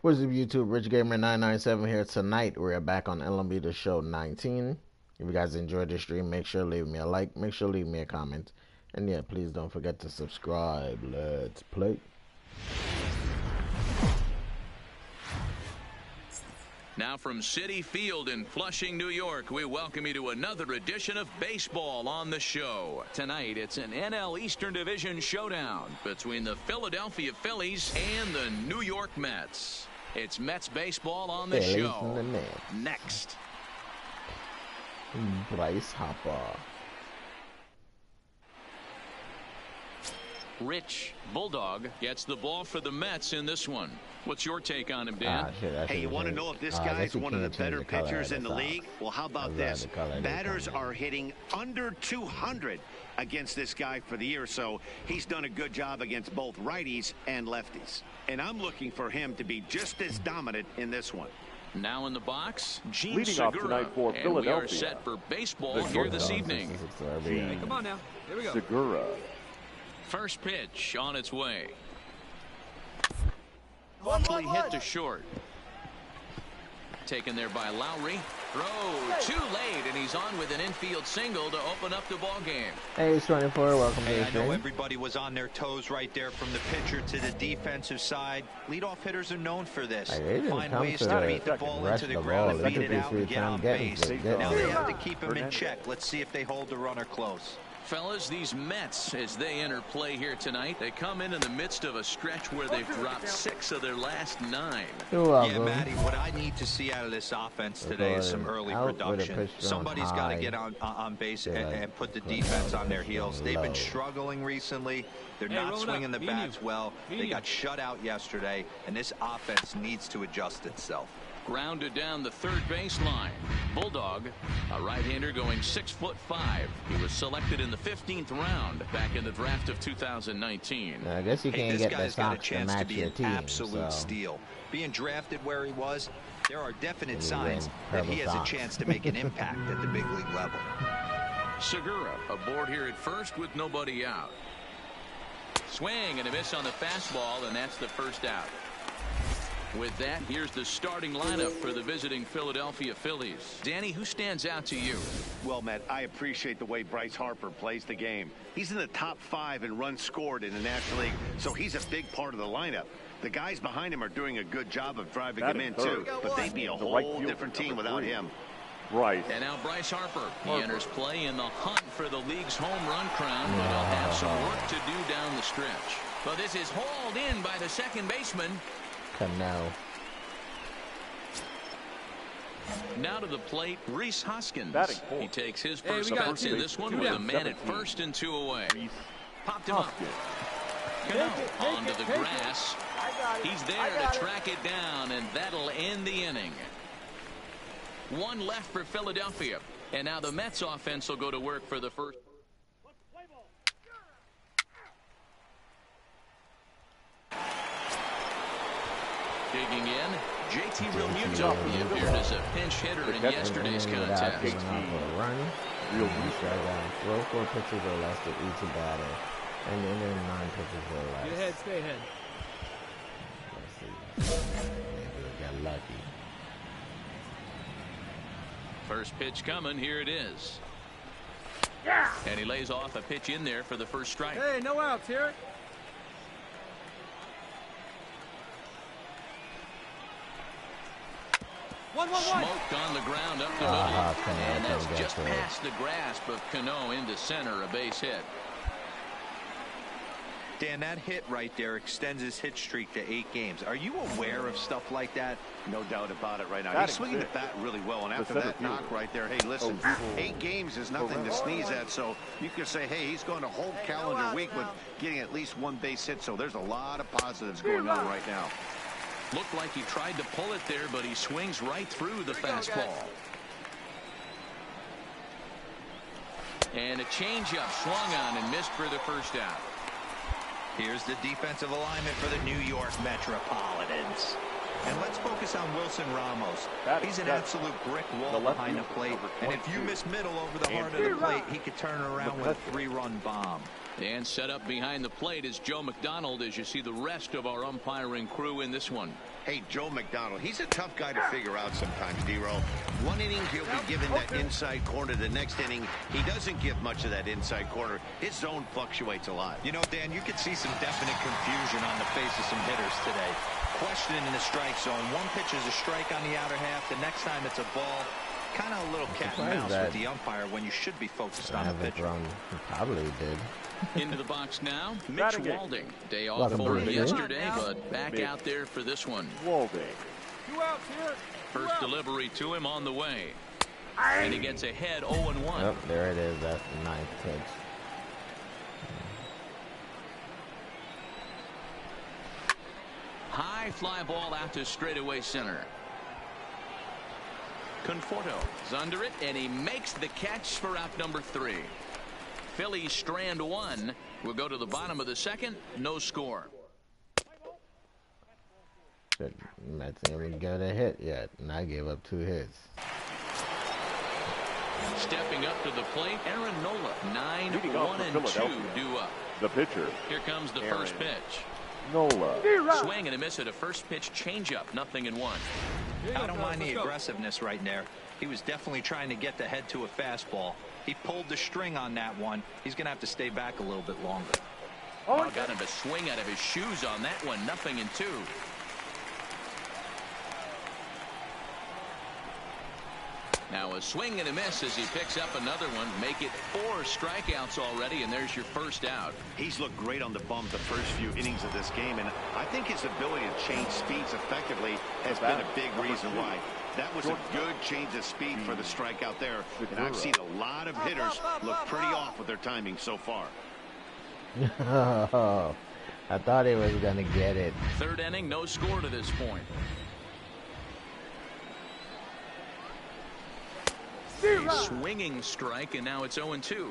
What's up, YouTube? Rich Gamer 997 here. Tonight we're back on LMB The Show 19. If you guys enjoyed the stream, make sure to leave me a like, make sure to leave me a comment, and yeah, please don't forget to subscribe. Let's play. Now from Citi Field in Flushing, New York, we welcome you to another edition of Baseball on the Show. Tonight, it's an NL Eastern Division showdown between the Philadelphia Phillies and the New York Mets. It's Mets baseball on the show. Next. Bryce Harper. Rich Bulldog gets the ball for the Mets in this one. What's your take on him, Dan? Hey, you want to know if this guy is one of the better pitchers in the league? Well, how about this? Batters are hitting under 200 against this guy for the year, so he's done a good job against both righties and lefties. And I'm looking for him to be just as dominant in this one. Now in the box, Gene Leading Segura, off tonight for and Philadelphia, we are set for baseball here this evening. Hey, come on now. Here we go. Segura. First pitch on its way. Awfully hit to short. Taken there by Lowry. Throw too late, and he's on with an infield single to open up the ball game. Hey, it's 24. Welcome to the I stream. know everybody was on their toes right there from the pitcher to the defensive side. Leadoff hitters are known for this. Hey, Find ways to beat the ball into the ground and beat it out and get on base. Now they have to keep him in check. Let's see if they hold the runner close. Fellas, these Mets, as they enter play here tonight, they come in the midst of a stretch where they've dropped 6 of their last 9. Yeah, Matty, what I need to see out of this offense today is some early production. Somebody's got to get on base and put the defense on their heels. They've been struggling recently. They're not swinging the bats well. They got shut out yesterday, and this offense needs to adjust itself. Grounded down the third baseline. Bulldog, a right-hander going 6'5". He was selected in the 15th round back in the draft of 2019. I guess you can't this get the guy's got a Sox to chance to match be your an team. absolute So. steal. Being drafted where he was, there are definite And signs that he has a chance to make an impact at the big league level. Segura aboard here at first with nobody out. Swing and a miss on the fastball, and that's the first out. With that, here's the starting lineup for the visiting Philadelphia Phillies. Danny, who stands out to you? Well, Matt, I appreciate the way Bryce Harper plays the game. He's in the top 5 in runs scored in the National League, so he's a big part of the lineup. The guys behind him are doing a good job of driving him in, too, but they'd be a whole different team without him. Bryce. And now Bryce Harper. He enters play in the hunt for the league's home run crown, but he'll have some work to do down the stretch. But this is hauled in by the second baseman. Cano. Now to the plate, Rhys Hoskins. He takes his Hey, first cuts in this one with a man at first and 2 away. Popped him up. Cano onto the grass. He's there to track it down, and that'll end the inning. 1 left for Philadelphia. And now the Mets offense will go to work for the first. Digging in, JT Realmuto. He appeared as a pinch hitter in yesterday's contest. Real throw 4 pitches or less to each batter, and then 9 pitches or less. Get ahead, stay ahead. Let's see. Maybe we got lucky. First pitch coming. Here it is. And he lays off a pitch in there for the first strike. Hey, no outs here. Smoked on the ground up the middle. And that's just past the grasp of Cano into center, a base hit. Dan, that hit right there extends his hit streak to 8 games. Are you aware of stuff like that? No doubt about it right now. He's swinging the bat really well, and after that knock right there, hey, listen, 8 games is nothing to sneeze at, so you can say, hey, he's going to whole calendar week with getting at least 1 base hit, so there's a lot of positives going on right now. Looked like he tried to pull it there, but he swings right through the fastball. And a changeup swung on and missed for the first out. Here's the defensive alignment for the New York Metropolitans. And let's focus on Wilson Ramos. He's an absolute brick wall behind the plate. And if you miss middle over the heart of the plate, he could turn it around with a 3-run bomb. And set up behind the plate is Joe McDonald as you see the rest of our umpiring crew in this one. Hey, Joe McDonald, he's a tough guy to figure out sometimes, D-Roll. One inning, he'll be given that inside corner. The next inning, he doesn't give much of that inside corner. His zone fluctuates a lot. You know, Dan, you could see some definite confusion on the face of some hitters today. Questioning in the strike zone. One pitch is a strike on the outer half. The next time it's a ball. Kind of a little cat and mouse with the umpire when you should be focused on the pitcher. Probably did. Into the box now, Mitch Walding. Day off for him yesterday, but back out there for this one. Walding. 2 outs here. First delivery to him on the way. And he gets ahead 0-1. Yep, there it is, that ninth pitch. High fly ball out to straightaway center. Conforto is under it, and he makes the catch for out number 3. Phillies strand 1. We'll go to the bottom of the second. No score. Mets didn't even get a hit yet, and I gave up 2 hits. Stepping up to the plate, Aaron Nola. 9-1-2 due up. The pitcher. Here comes the first pitch. Nola. Swing and a miss at a first pitch changeup. 0-1. I don't mind the aggressiveness right there. He was definitely trying to get the head to a fastball. He pulled the string on that one. He's going to have to stay back a little bit longer. Oh, got him to swing out of his shoes on that one. 0-2. Now a swing and a miss as he picks up another one. Make it 4 strikeouts already, and there's your first out. He's looked great on the bump the first few innings of this game, and I think his ability to change speeds effectively has been a big reason why. That was a good change of speed for the strikeout there, and I've seen a lot of hitters look pretty off with their timing so far. I thought he was going to get it. Third inning, no score to this point. A swinging strike, and now it's 0-2.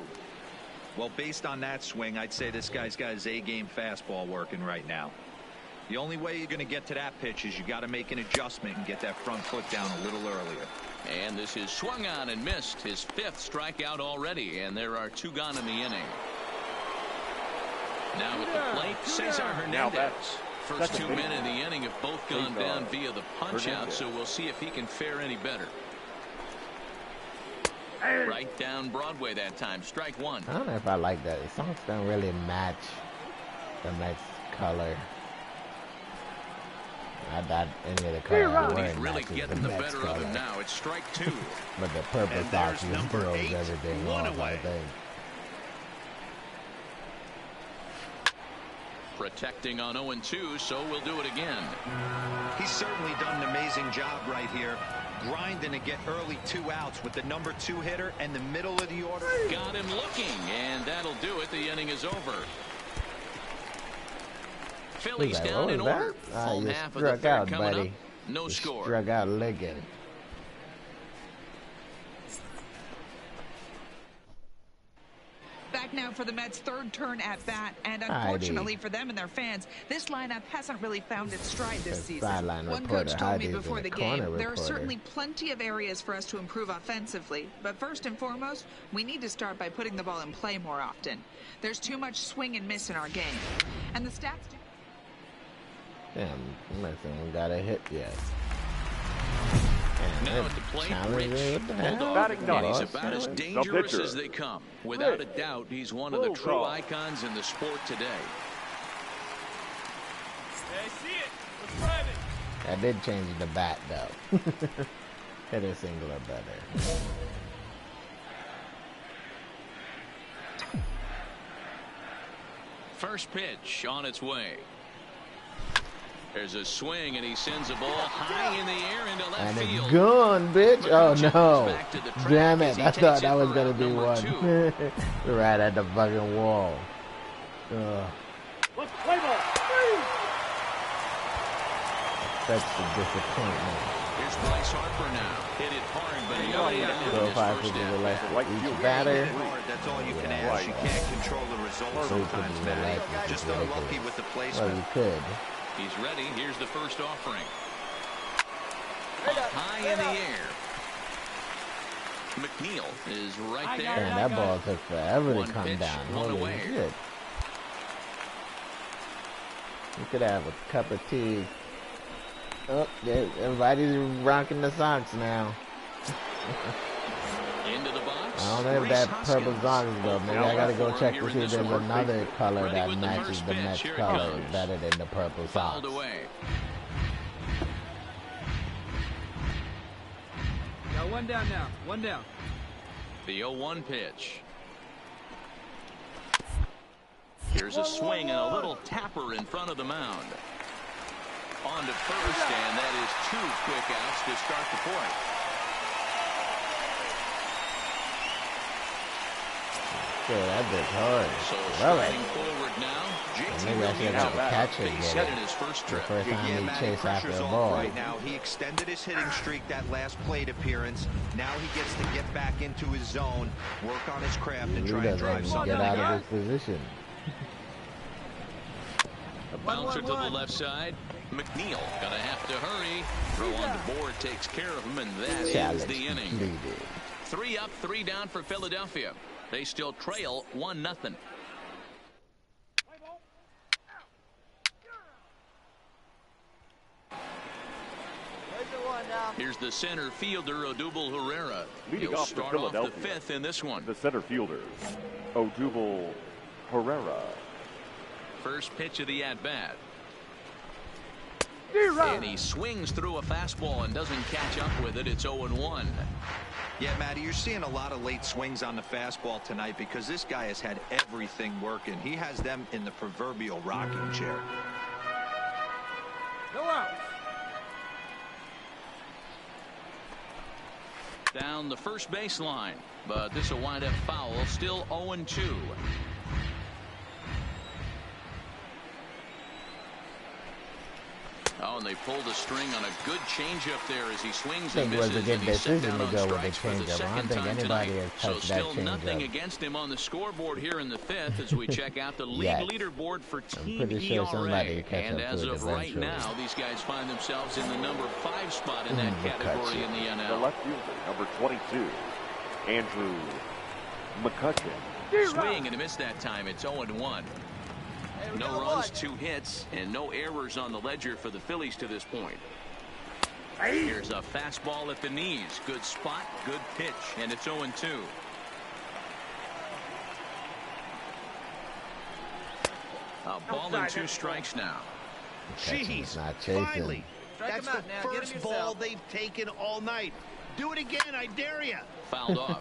Well, based on that swing, I'd say this guy's got his A-game fastball working right now. The only way you're going to get to that pitch is you got to make an adjustment and get that front foot down a little earlier. And this is swung on and missed. His 5th strikeout already, and there are 2 gone in the inning. Now at the plate, Cesar Hernandez. First 2 men in the inning have both gone down via the punch-out, so we'll see if he can fare any better. Right down Broadway that time. Strike 1. I don't know if I like that. The songs don't really match the Mets color. Not that any of the color. He's really getting the better of him now. It's strike 2. But the purple socks just throws everything off, I think. Protecting on 0-2, so we'll do it again. He's certainly done an amazing job right here. Grinding to get early 2 outs with the number 2 hitter and the middle of the order. Got him looking, and that'll do it. The inning is over. Phillies like, down in order. Full you half of the third coming up. No you score. Struck out licking. Back now for the Mets' 3rd turn at bat, and unfortunately for them and their fans, this lineup hasn't really found its stride this season. One coach told me before the game, there are certainly plenty of areas for us to improve offensively, but first and foremost, we need to start by putting the ball in play more often. There's too much swing and miss in our game, and the stats do. Damn, Mets ain't got a hit yet. Now at the plate, Rich Bulldog, and he's about as dangerous as they come. Without a doubt, he's one of the true icons in the sport today. Hey, I see it. Let's drive it. That did change the bat, though. Hit a single or better. First pitch on its way. There's a swing, and he sends a ball high in the air into left field. And it's gone, bitch. Oh, no. Damn it. I thought that was going to be one. Right at the fucking wall. Let's play ball. That's the disappointment. Here's Bryce Harper now. Hit it hard, but he only got so if I could do less each batter. That's all you can ask. You can't control the results sometimes, man. Just unlucky with the placement. Well, you could. He's ready. Here's the first offering. High in the air. McNeil is right there. Man, that ball took forever to come down. Holy shit. You could have a cup of tea. Oh, yeah, everybody's rocking the socks now. Into the box. I don't know if that purple socks though. Maybe I gotta go check to see if there's another color that matches the Mets color better than the purple socks. Got one down now. One down. The 0-1 pitch. Here's a swing and a little tapper in front of the mound. On to first, and that is 2 quick outs to start the 4th. Yeah, that bit's hard. So starting forward now, maybe I should have to catch it again. His first trip. The first time he chased after a ball. Right now, he extended his hitting streak that last plate appearance. Now he gets to get back into his zone, work on his craft, and try and drive something. Get out of his position. A bouncer to the left side. McNeil gonna have to hurry. Throw on the board takes care of him, and that ends the inning. Completed. 3 up, 3 down for Philadelphia. They still trail 1-0. Here's the center fielder, Odubel Herrera. He'll start off the 5th in this one. The center fielder, Odubel Herrera. First pitch of the at-bat. And he swings through a fastball and doesn't catch up with it. It's 0-1. Yeah, Matty, you're seeing a lot of late swings on the fastball tonight because this guy has had everything working. He has them in the proverbial rocking chair. No out. Down the first baseline, but this will wind up foul. Still 0-2. Oh, and they pulled a string on a good changeup there as he swings and misses. I think it was a good decision to go with the changeup. I don't think anybody has touched that changeup. So still nothing against him on the scoreboard here in the 5th as we check out the league leaderboard for team ERA. And as of right now, these guys find themselves in the number 5 spot in that category in the NL. The left fielder, number 22, Andrew McCutchen. Swing and a miss that time. It's 0-1. No runs, 2 hits, and no errors on the ledger for the Phillies to this point. Here's a fastball at the knees. Good spot, good pitch, and it's 0-2. A ball and 2 strikes now. Jeez, finally. That's the first ball they've taken all night. Do it again, I dare you. Fouled off.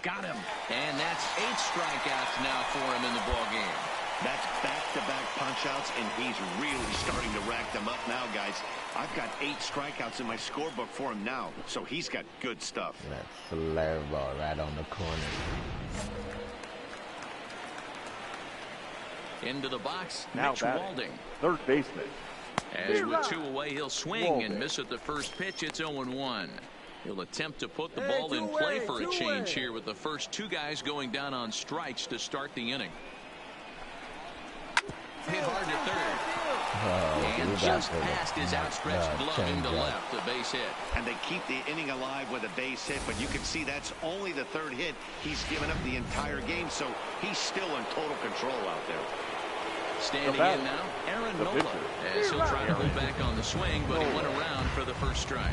Got him. And that's 8 strikeouts now for him in the ballgame. That's back-to-back punch-outs, and he's really starting to rack them up now, guys. I've got 8 strikeouts in my scorebook for him now, so he's got good stuff. That flare ball right on the corner. Into the box, now Mitch Walding. Third baseman. As with 2 away, he'll swing and miss at the first pitch. It's 0-1. He'll attempt to put the ball in play for a change here with the first 2 guys going down on strikes to start the inning. Hit hard to third. And just past his outstretched glove into left, the base hit. And they keep the inning alive with a base hit, but you can see that's only the 3rd hit. He's given up the entire game, so he's still in total control out there. Standing in now, Aaron Nola, as he'll try to hold back on the swing, but he went around for the first strike.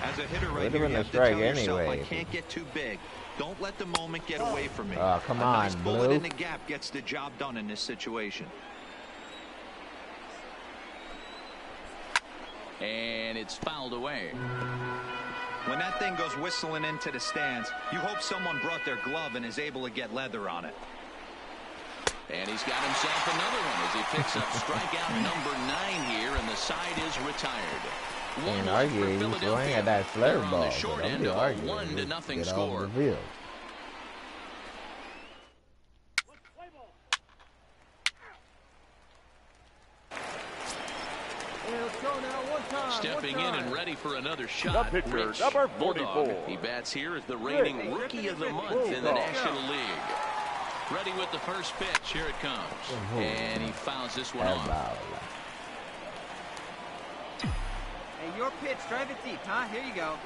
As a hitter right here, you have to tell yourself, I can't get too big. Don't let the moment get away from me. Oh, come on, Blue. A nice bullet in the gap gets the job done in this situation. And it's fouled away. When that thing goes whistling into the stands, you hope someone brought their glove and is able to get leather on it. And he's got himself another one as he picks up strikeout number 9 here, and the side is retired. And argue he's going at that flare ball. Short end of a 1-0 score. Stepping in and ready for another shot. The pitcher, number 44. He bats here as the reigning Rookie of the Month in the National League. Ready with the first pitch. Here it comes. And he fouls this one off. Hey, your pitch. Drive it deep, huh? Here you go.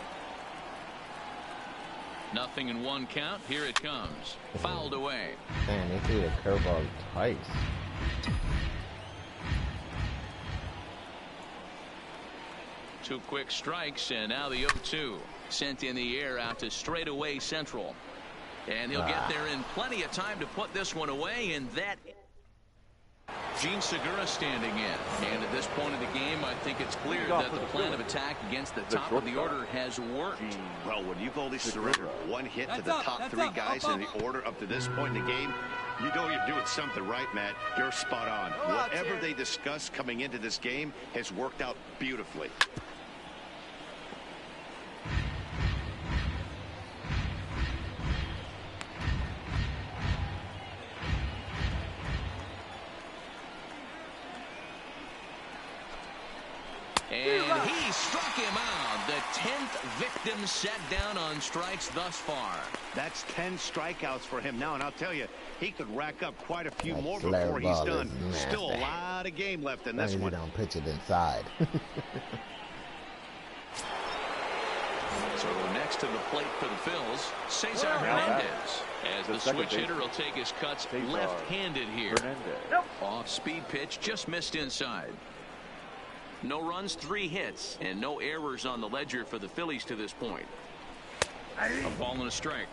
Nothing in one count. Here it comes. Fouled away. Man, he threw the curveball twice. Two quick strikes, and now the 0-2. Sent in the air out to straightaway central. And he'll get there in plenty of time to put this one away, and that... Gene Segura standing in. And at this point of the game, I think it's clear that the plan of attack against the top of the order has worked. Well, when you've only surrendered one hit to the top three guys in the order up to this point in the game, you know you're doing something right, Matt. You're spot on. Whatever they discussed coming into this game has worked out beautifully. And he struck him out. The 10th victim set down on strikes thus far. That's 10 strikeouts for him now, and I'll tell you, he could rack up quite a few more before he's done. Still a lot of game left in this one. Don't pitch it inside. So next to the plate for the Phils, Cesar Hernandez. As the switch hitter will take his cuts left-handed here. Off-speed pitch, just missed inside. No runs, 3 hits, and no errors on the ledger for the Phillies to this point. A ball and a strike.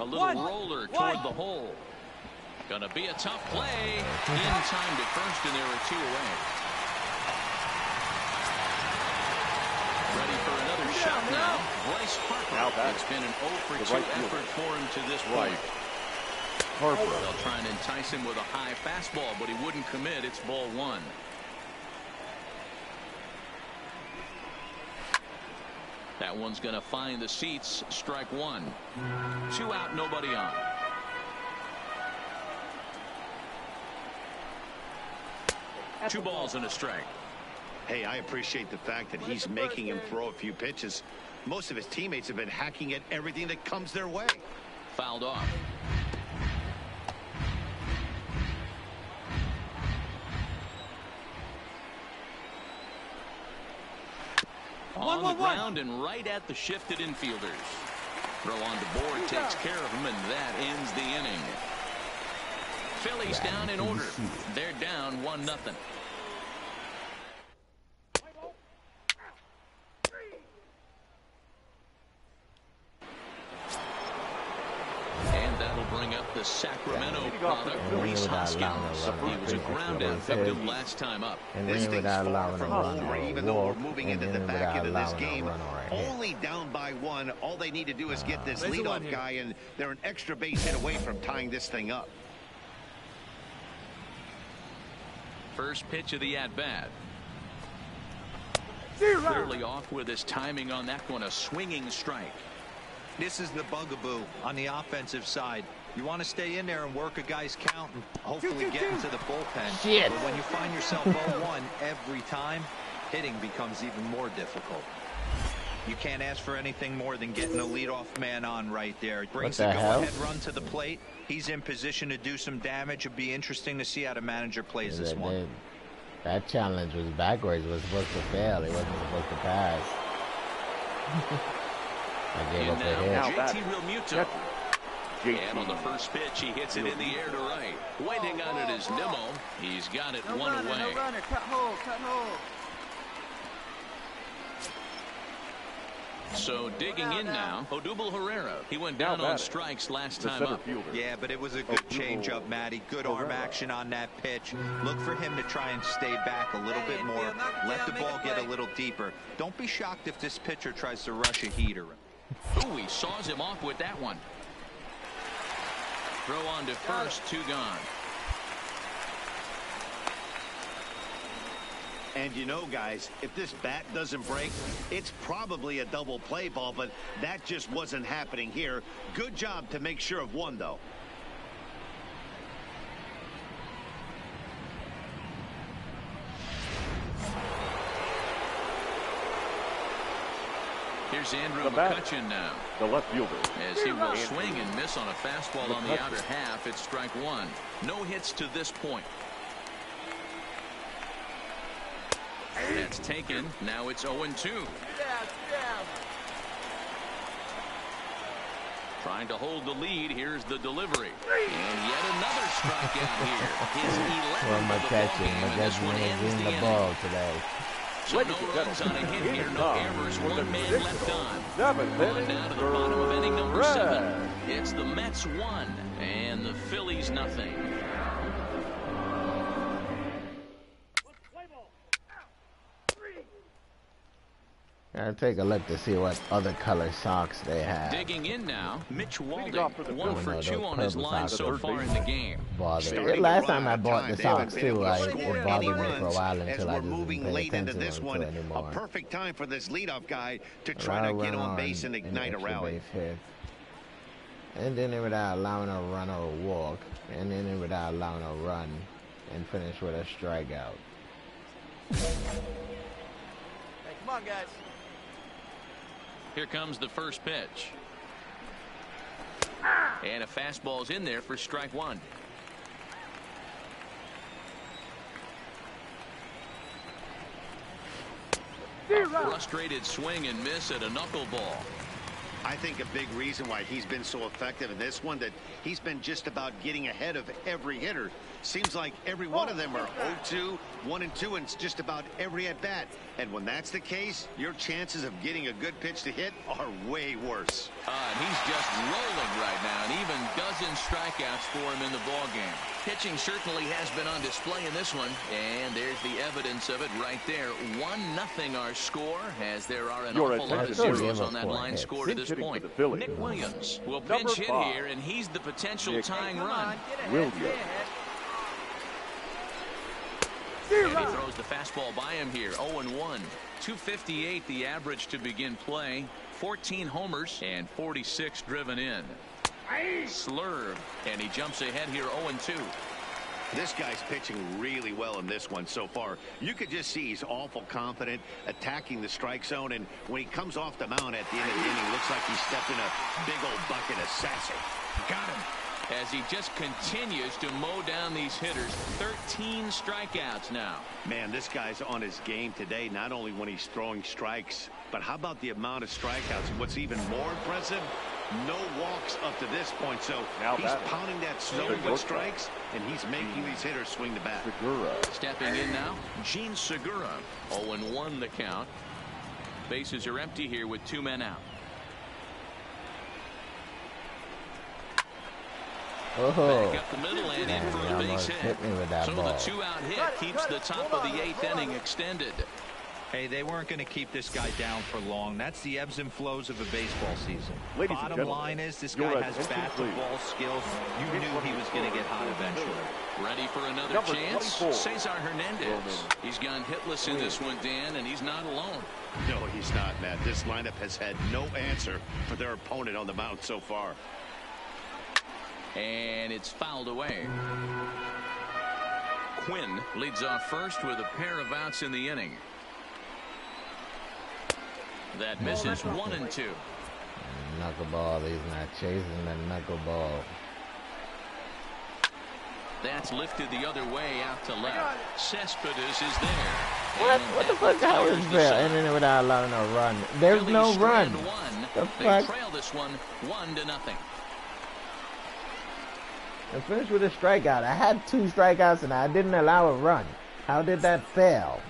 A little roller toward the hole. Gonna be a tough play. In time to first, and there are 2 away. Ready for another shot now. Bryce Harper. It's been an 0 for 2 effort for him to this point. Harper. They'll try and entice him with a high fastball, but he wouldn't commit. It's ball 1. That one's going to find the seats. Strike 1. 2 out, nobody on. Two balls and a strike. Hey, I appreciate the fact that he's making him throw a few pitches. Most of his teammates have been hacking at everything that comes their way. Fouled off. On the ground and right at the shifted infielders. Throw on the board takes care of him, and that ends the inning. Phillies down in order. They're down 1-0. And that'll bring up the Sacramento product, Rhys Hoskins. He was a ground-out victim last time up. This thing's far from over, even though we're moving into the back end of this game. Only down by 1. All they need to do is get this leadoff guy, and they're an extra base hit away from tying this thing up. First pitch of the at-bat. Clearly off with his timing on that one. A swinging strike. This is the bugaboo on the offensive side. You want to stay in there and work a guy's count and hopefully get into the bullpen. But when you find yourself 0-1 every time, hitting becomes even more difficult. You can't ask for anything more than getting a leadoff man on right there. It brings the go-ahead run to the plate. He's in position to do some damage. It'd be interesting to see how the manager plays this one. That challenge was backwards. It was supposed to fail. It wasn't supposed to pass. I gave up the hit. JT Realmuto. And on the first pitch, he hits it in the air to right. Waiting on it is Nimmo. He's got it 1 away. No runner. Cut hole. So digging in now, Odubel Herrera. He went down on strikes last time up. Yeah, but it was a good changeup, Matty. Good arm action on that pitch. Look for him to try and stay back a little bit more. Let the ball get a little deeper. Don't be shocked if this pitcher tries to rush a heater. Ooh, he saws him off with that one. Throw on to first, 2 gone. And you know, guys, if this bat doesn't break, it's probably a double play ball, but that just wasn't happening here. Good job to make sure of 1, though. Here's Andrew McCutchen now. The left fielder. As he will swing and miss on a fastball on the outer half. It's strike 1. No hits to this point. That's taken. Now it's 0-2. Trying to hold the lead. Here's the delivery. And yet another strikeout here. His 11th of the ballgame, and this one ends the ball today. So no runs on a hit here, no errors, one man left on. On down to the bottom of inning number 7. It's the Mets 1 and the Phillies nothing. Gotta take a look to see what other color socks they have. Digging in now, Mitch Walding, 1 for 2 on his line so far in the game. Last time I bought the socks too, it bothered me for a while until I just didn't pay attention to it anymore. A perfect time for this leadoff guy to try to get on base and ignite a rally. And then without allowing a run or a walk, and then without allowing a run, and finish with a strikeout. Hey, come on, guys. Here comes the first pitch. And a fastball's in there for strike 1. A frustrated swing and miss at a knuckleball. I think a big reason why he's been so effective in this one, that he's been just about getting ahead of every hitter. Seems like every one of them are 0-2, 1-2, and just about every at-bat. And when that's the case, your chances of getting a good pitch to hit are way worse. And he's just rolling right now, and even dozen strikeouts for him in the ballgame. Pitching certainly has been on display in this one, and there's the evidence of it right there. 1-0 our score, as there are an awful lot of zeros on that line score to this point. Nick Williams will pinch hit here, and he's the potential tying run. And he throws the fastball by him here. 0-1. 258 the average to begin play. 14 homers and 46 driven in. Slurve, and he jumps ahead here. 0-2. This guy's pitching really well in this one so far. You could just see he's awful confident, attacking the strike zone, and when he comes off the mound at the end of the inning, looks like he stepped in a big old bucket of sassy. Got him. As he just continues to mow down these hitters. 13 strikeouts now. Man, this guy's on his game today, not only when he's throwing strikes, but how about the amount of strikeouts? And what's even more impressive, no walks up to this point. So he's pounding that stone with strikes, and he's making these hitters swing the bat. Stepping in now, Gene Segura. 0-1 the count. Bases are empty here with 2 men out. Back up the middle and in for a base hit. So the 2-out hit keeps the top of the 8th inning extended. Hey, they weren't going to keep this guy down for long. That's the ebbs and flows of a baseball season. Bottom line is, this guy has bat-to-ball skills. You knew he was going to get hot eventually. Ready for another chance? Cesar Hernandez. He's gone hitless in this one, Dan, and he's not alone. No, he's not, Matt. This lineup has had no answer for their opponent on the mound so far. And it's fouled away. Quinn leads off first with a pair of outs in the inning. That misses 1-2. Knuckleball. He's not chasing the knuckleball. That's lifted the other way out to left. Cespedes is there. What the fuck? How is that? And then without allowing a run. There's no run. The fuck? They trail this one 1-0. I finished with a strikeout. I had 2 strikeouts and I didn't allow a run. How did that fail?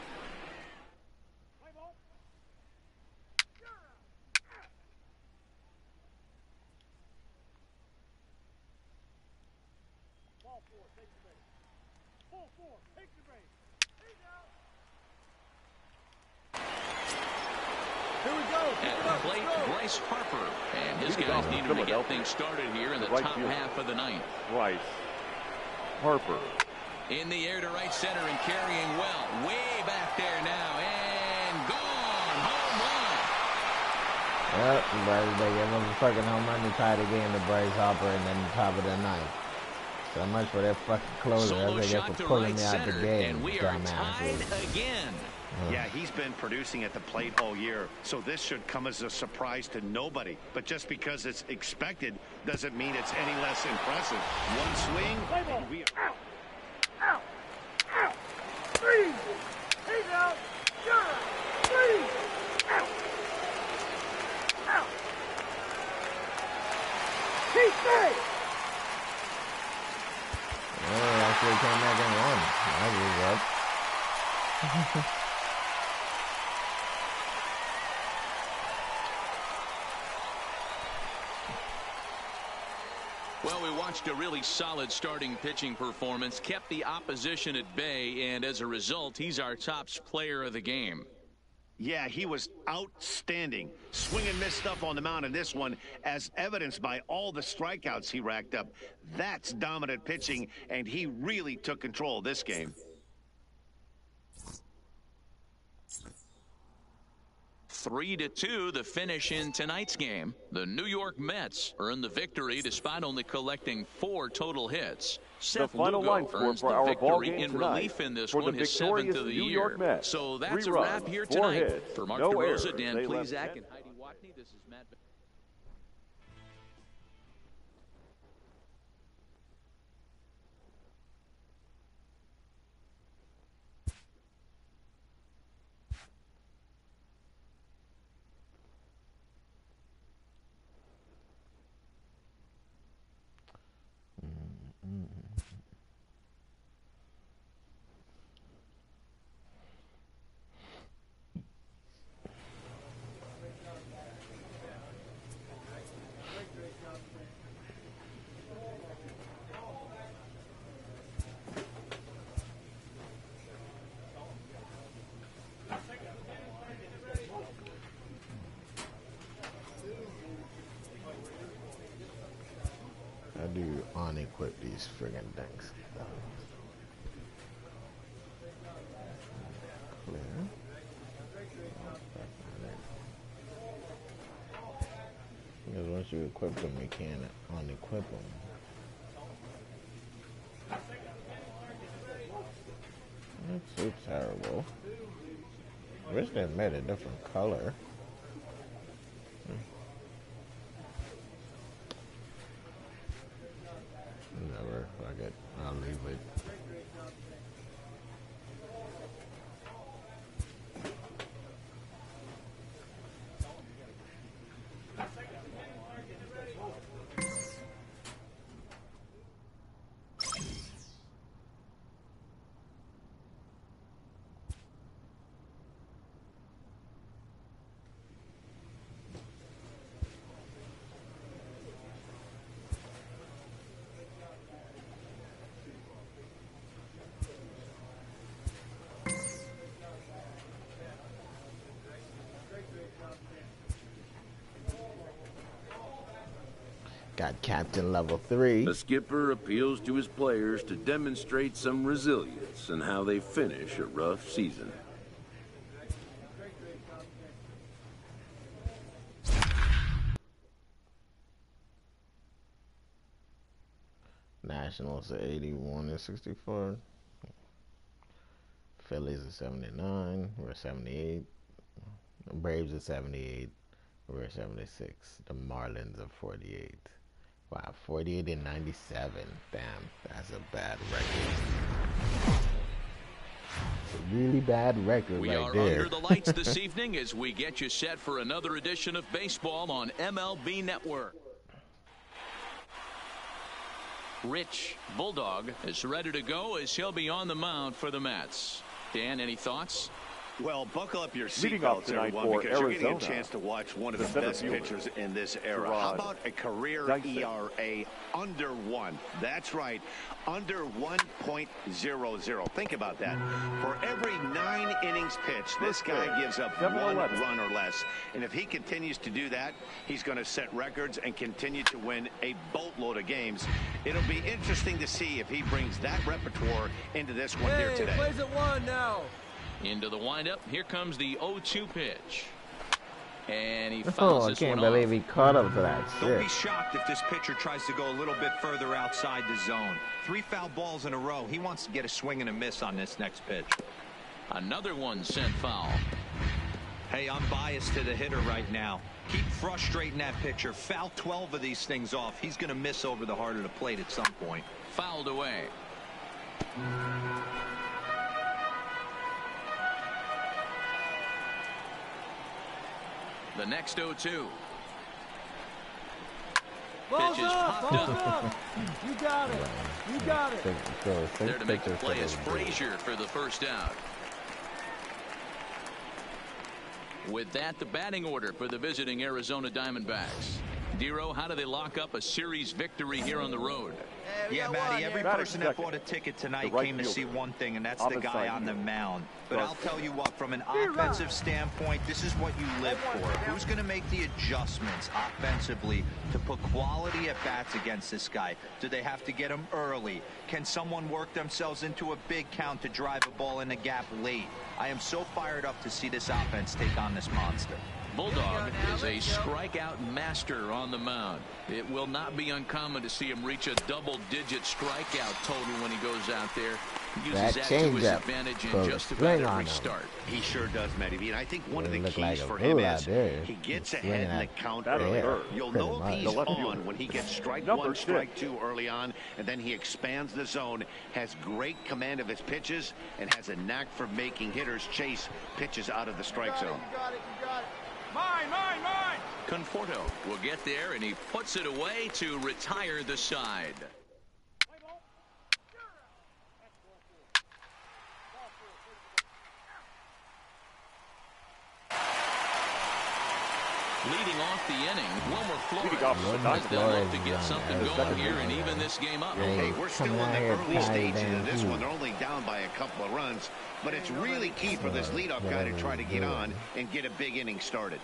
At the plate, Bryce Harper. And his guys needed to get things started here in the top half of the 9th. Bryce Harper. In the air to right center and carrying well. Way back there now. And gone. Home run. Well, they gave him a fucking home run to tie the game to Bryce Harper and then the top of the 9th. So much for their fucking closer. That's what they get for pulling me out the game. And we are tied again. Yeah, he's been producing at the plate all year, so this should come as a surprise to nobody. But just because it's expected doesn't mean it's any less impressive. One swing, and we are out. Out. Out. 3. He's out. Go. Actually came back and won. That was up. Well, we watched a really solid starting pitching performance, kept the opposition at bay, and as a result, he's our top player of the game. Yeah, he was outstanding. Swing and miss stuff on the mound in this one, as evidenced by all the strikeouts he racked up. That's dominant pitching, and he really took control of this game. 3-2, the finish in tonight's game. The New York Mets earned the victory despite only collecting 4 total hits. Seth Lugo earns the victory in relief in this one, his 7th of the year. So that's a wrap here tonight. For Mark DeRosa, Dan Plesac, and Heidi Watney, this is Matt. How do you unequip these friggin' things? Clear. Because once you equip them, you can't unequip them. That's so terrible. I wish they made a different color. Never. Fuck it. I'll leave it. Got Captain Level 3. The skipper appeals to his players to demonstrate some resilience in how they finish a rough season. Nationals at 81-64. Phillies at 79. We're 78. Braves at 78. We're 76. The Marlins at 48. Wow, 48-97. Damn, that's a bad record. It's a really bad record we right there. We are under the lights this evening as we get you set for another edition of baseball on MLB Network. Rich Bulldog is ready to go as he'll be on the mound for the Mets. Dan, any thoughts? Well, buckle up your seatbelts, everyone, because you're getting a chance to watch one of the best pitchers in this era. How about a career ERA under 1? That's right, under 1.00. Think about that. For every 9 innings pitched, this guy gives up 1 run or less. And if he continues to do that, he's going to set records and continue to win a boatload of games. It'll be interesting to see if he brings that repertoire into this one here today. Plays at 1 now. Into the windup. Here comes the 0-2 pitch. And he fouls this one off. I can't believe he caught up to that shit. Don't be shocked if this pitcher tries to go a little bit further outside the zone. 3 foul balls in a row. He wants to get a swing and a miss on this next pitch. Another one sent foul. Hey, I'm biased to the hitter right now. Keep frustrating that pitcher. Foul 12 of these things off. He's going to miss over the heart of the plate at some point. Fouled away. The next 0-2. Pitch is popped up. You got it. You got it. There to make the play is Frazier for the first out. With that, the batting order for the visiting Arizona Diamondbacks. Dero, how do they lock up a series victory here on the road? Yeah, Matty, every person that bought a ticket tonight came to see one thing, and that's the guy on the mound. But I'll tell you what, from an offensive standpoint, this is what you live for. Who's going to make the adjustments offensively to put quality at bats against this guy? Do they have to get him early? Can someone work themselves into a big count to drive a ball in the gap late? I am so fired up to see this offense take on this monster. Bulldog is a strikeout master on the mound. It will not be uncommon to see him reach a double-digit strikeout total when he goes out there. He uses that to his advantage in just about every start. He sure does, Matty V. And I think one of the keys for him is he gets ahead in the count earlier. You'll know if he's on when he gets strike one, strike two early on, and then he expands the zone, has great command of his pitches, and has a knack for making hitters chase pitches out of the strike zone. You got it. Mine. Conforto will get there, and he puts it away to retire the side. Leading off the inning, Wilmer Flores as they'll look to get something going here and even this game up. Hey, we're still in the early stages of this one. They're only down by a couple of runs, but it's really key for this leadoff guy to try to get on and get a big inning started.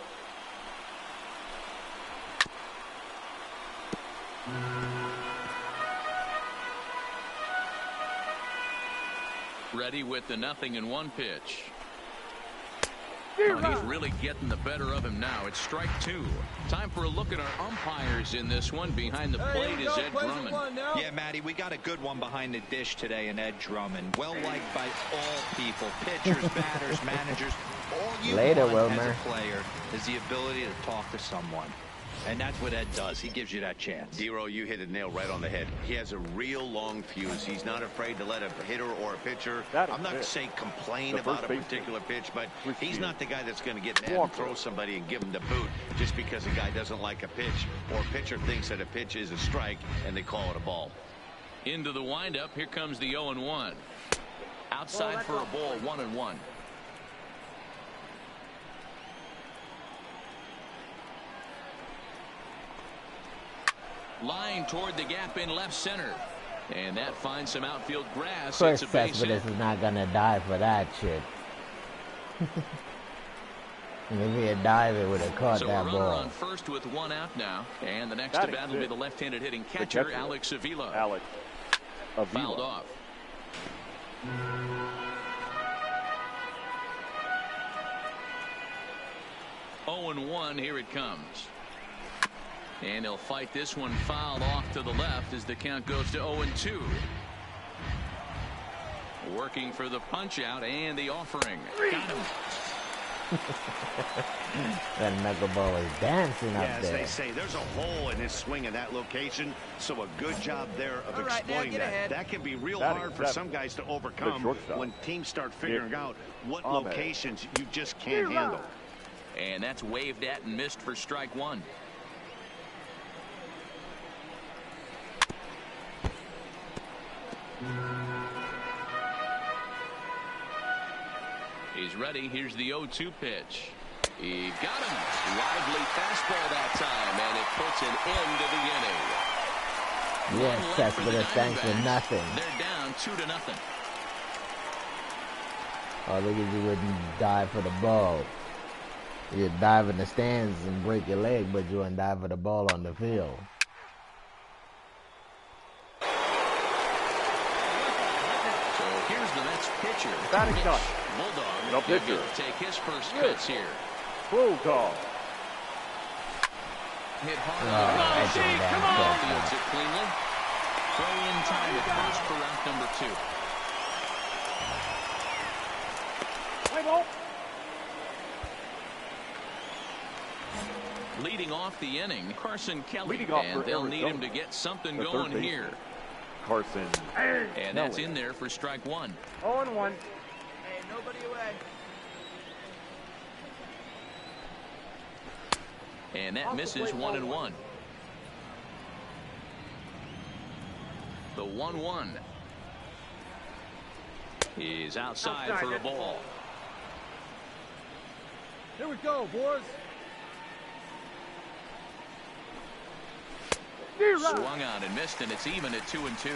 Ready with the 0-1 pitch. He's really getting the better of him now. It's strike two. Time for a look at our umpires in this one. Behind the plate is Ed Drummond. Yeah, Matty, we got a good one behind the dish today in Ed Drummond. Well liked by all people, pitchers, batters, managers. All you want as a player is the ability to talk to someone. And that's what Ed does. He gives you that chance. Dero, you hit a nail right on the head. He has a real long fuse. He's not afraid to let a hitter or a pitcher, I'm not saying complain about a particular pitch, but he's not the guy that's going to get mad and throw somebody and give him the boot just because a guy doesn't like a pitch or a pitcher thinks that a pitch is a strike and they call it a ball. Into the windup. Here comes the 0-1. Outside for a ball, 1-1. Line toward the gap in left center. And that finds some outfield grass. Of course, Cespedes is not going to die for that shit. If he had dived, it would have caught that ball. So a runner on first with one out now. And the next to bat will be the left-handed hitting catcher, Alex Avila. Fouled off. Oh, 0-1, here it comes. And he'll fight this one fouled off to the left as the count goes to 0-2. Working for the punch out and the offering. Got him. That knuckleball is dancing up there. As they say, there's a hole in his swing in that location, so a good job there of exploiting that. That can be real hard for some guys to overcome when teams start figuring out what locations you just can't handle. And that's waved at and missed for strike one. He's ready. Here's the 0-2 pitch. He got him. Lively fastball that time, and it puts an end to the inning. Yes, Cespedes, thanks for nothing. They're down 2-0. Oh, look at you wouldn't dive for the ball. You'd dive in the stands and break your leg, but you wouldn't dive for the ball on the field. So here's the Mets pitcher. Batting shot. Bulldog will take his first cuts here. Bulldog. Hit hard. Come on. Fields it cleanly. Throw in time at first for round number 2. Leading off the inning, Carson Kelly, and they'll need him to get something going here. Carson. And that's in there for strike one. 0-1. Hey, nobody away. And that misses 1-1. The 1-1. He's outside for a ball. Here we go, boys. Swung on and missed, and it's even at 2-2.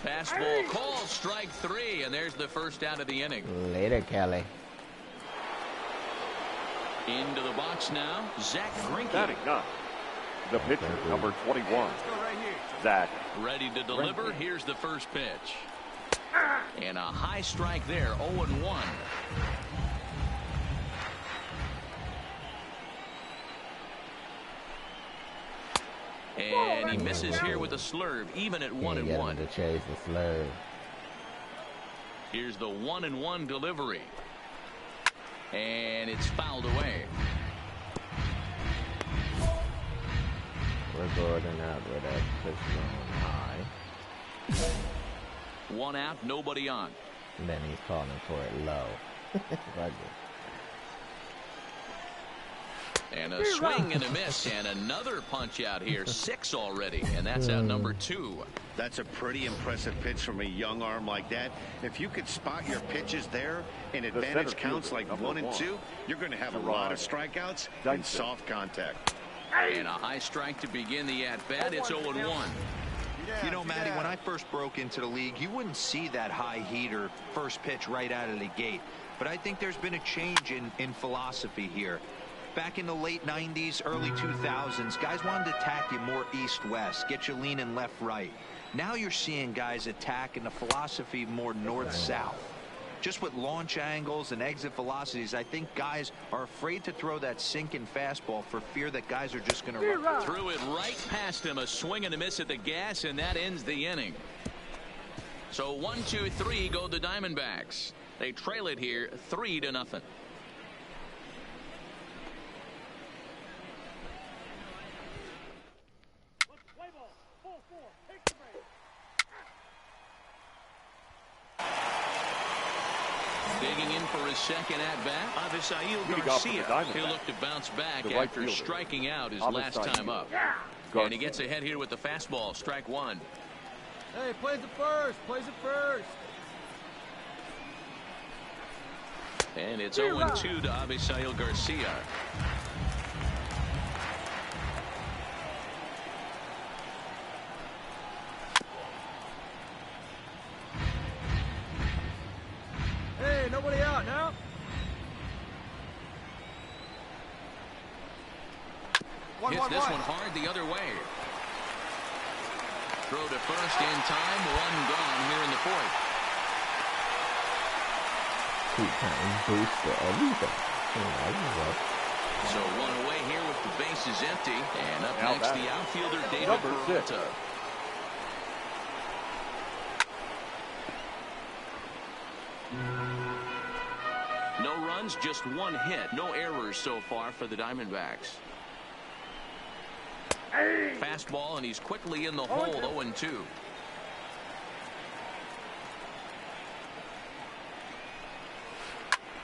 Fastball called, strike 3, and there's the first out of the inning. Later, Kelly. Into the box now, Zach Greinke. Batting up. The pitcher, number 21, Zach. Ready to deliver. Here's the first pitch. And a high strike there, 0-1. And he misses here with a slurve, even at 1-1. To chase the slurve. Here's the 1-1 delivery. And it's fouled away. We're Gordon out with that pitch going high. 1 out, nobody on. And then he's calling for it low. And a swing and a miss, and another punch out here. 6 already, and that's out number 2. That's a pretty impressive pitch from a young arm like that. If you could spot your pitches there in advantage counts like 1 and 2, you're going to have a lot of strikeouts and soft contact. And a high strike to begin the at-bat. It's 0-1. You know, Matty, when I first broke into the league, you wouldn't see that high heater first pitch right out of the gate. But I think there's been a change in philosophy here. Back in the late 90s, early 2000s, guys wanted to attack you more east-west, get you leaning left-right. Now you're seeing guys attack in the philosophy more north-south. Just with launch angles and exit velocities, I think guys are afraid to throw that sinking fastball for fear that guys are just going to run. Threw it right past him, a swing and a miss at the gas, and that ends the inning. So 1, 2, 3 go the Diamondbacks. They trail it here 3-0. Digging in for his second at-bat, Avisail Garcia. He'll look to bounce back after striking out his last time up. And he gets ahead here with the fastball, strike 1. Hey, plays it first, plays it first. And it's 0-2 to Avisail Garcia. Hey, nobody out now. Hits this one hard the other way. Throw to first in time, 1 gone here in the 4th. So 1 away here with the bases empty. And up next, the outfielder, David Peralta. No runs, just 1 hit. No errors so far for the Diamondbacks. Fastball, and he's quickly in the hole, 0-2.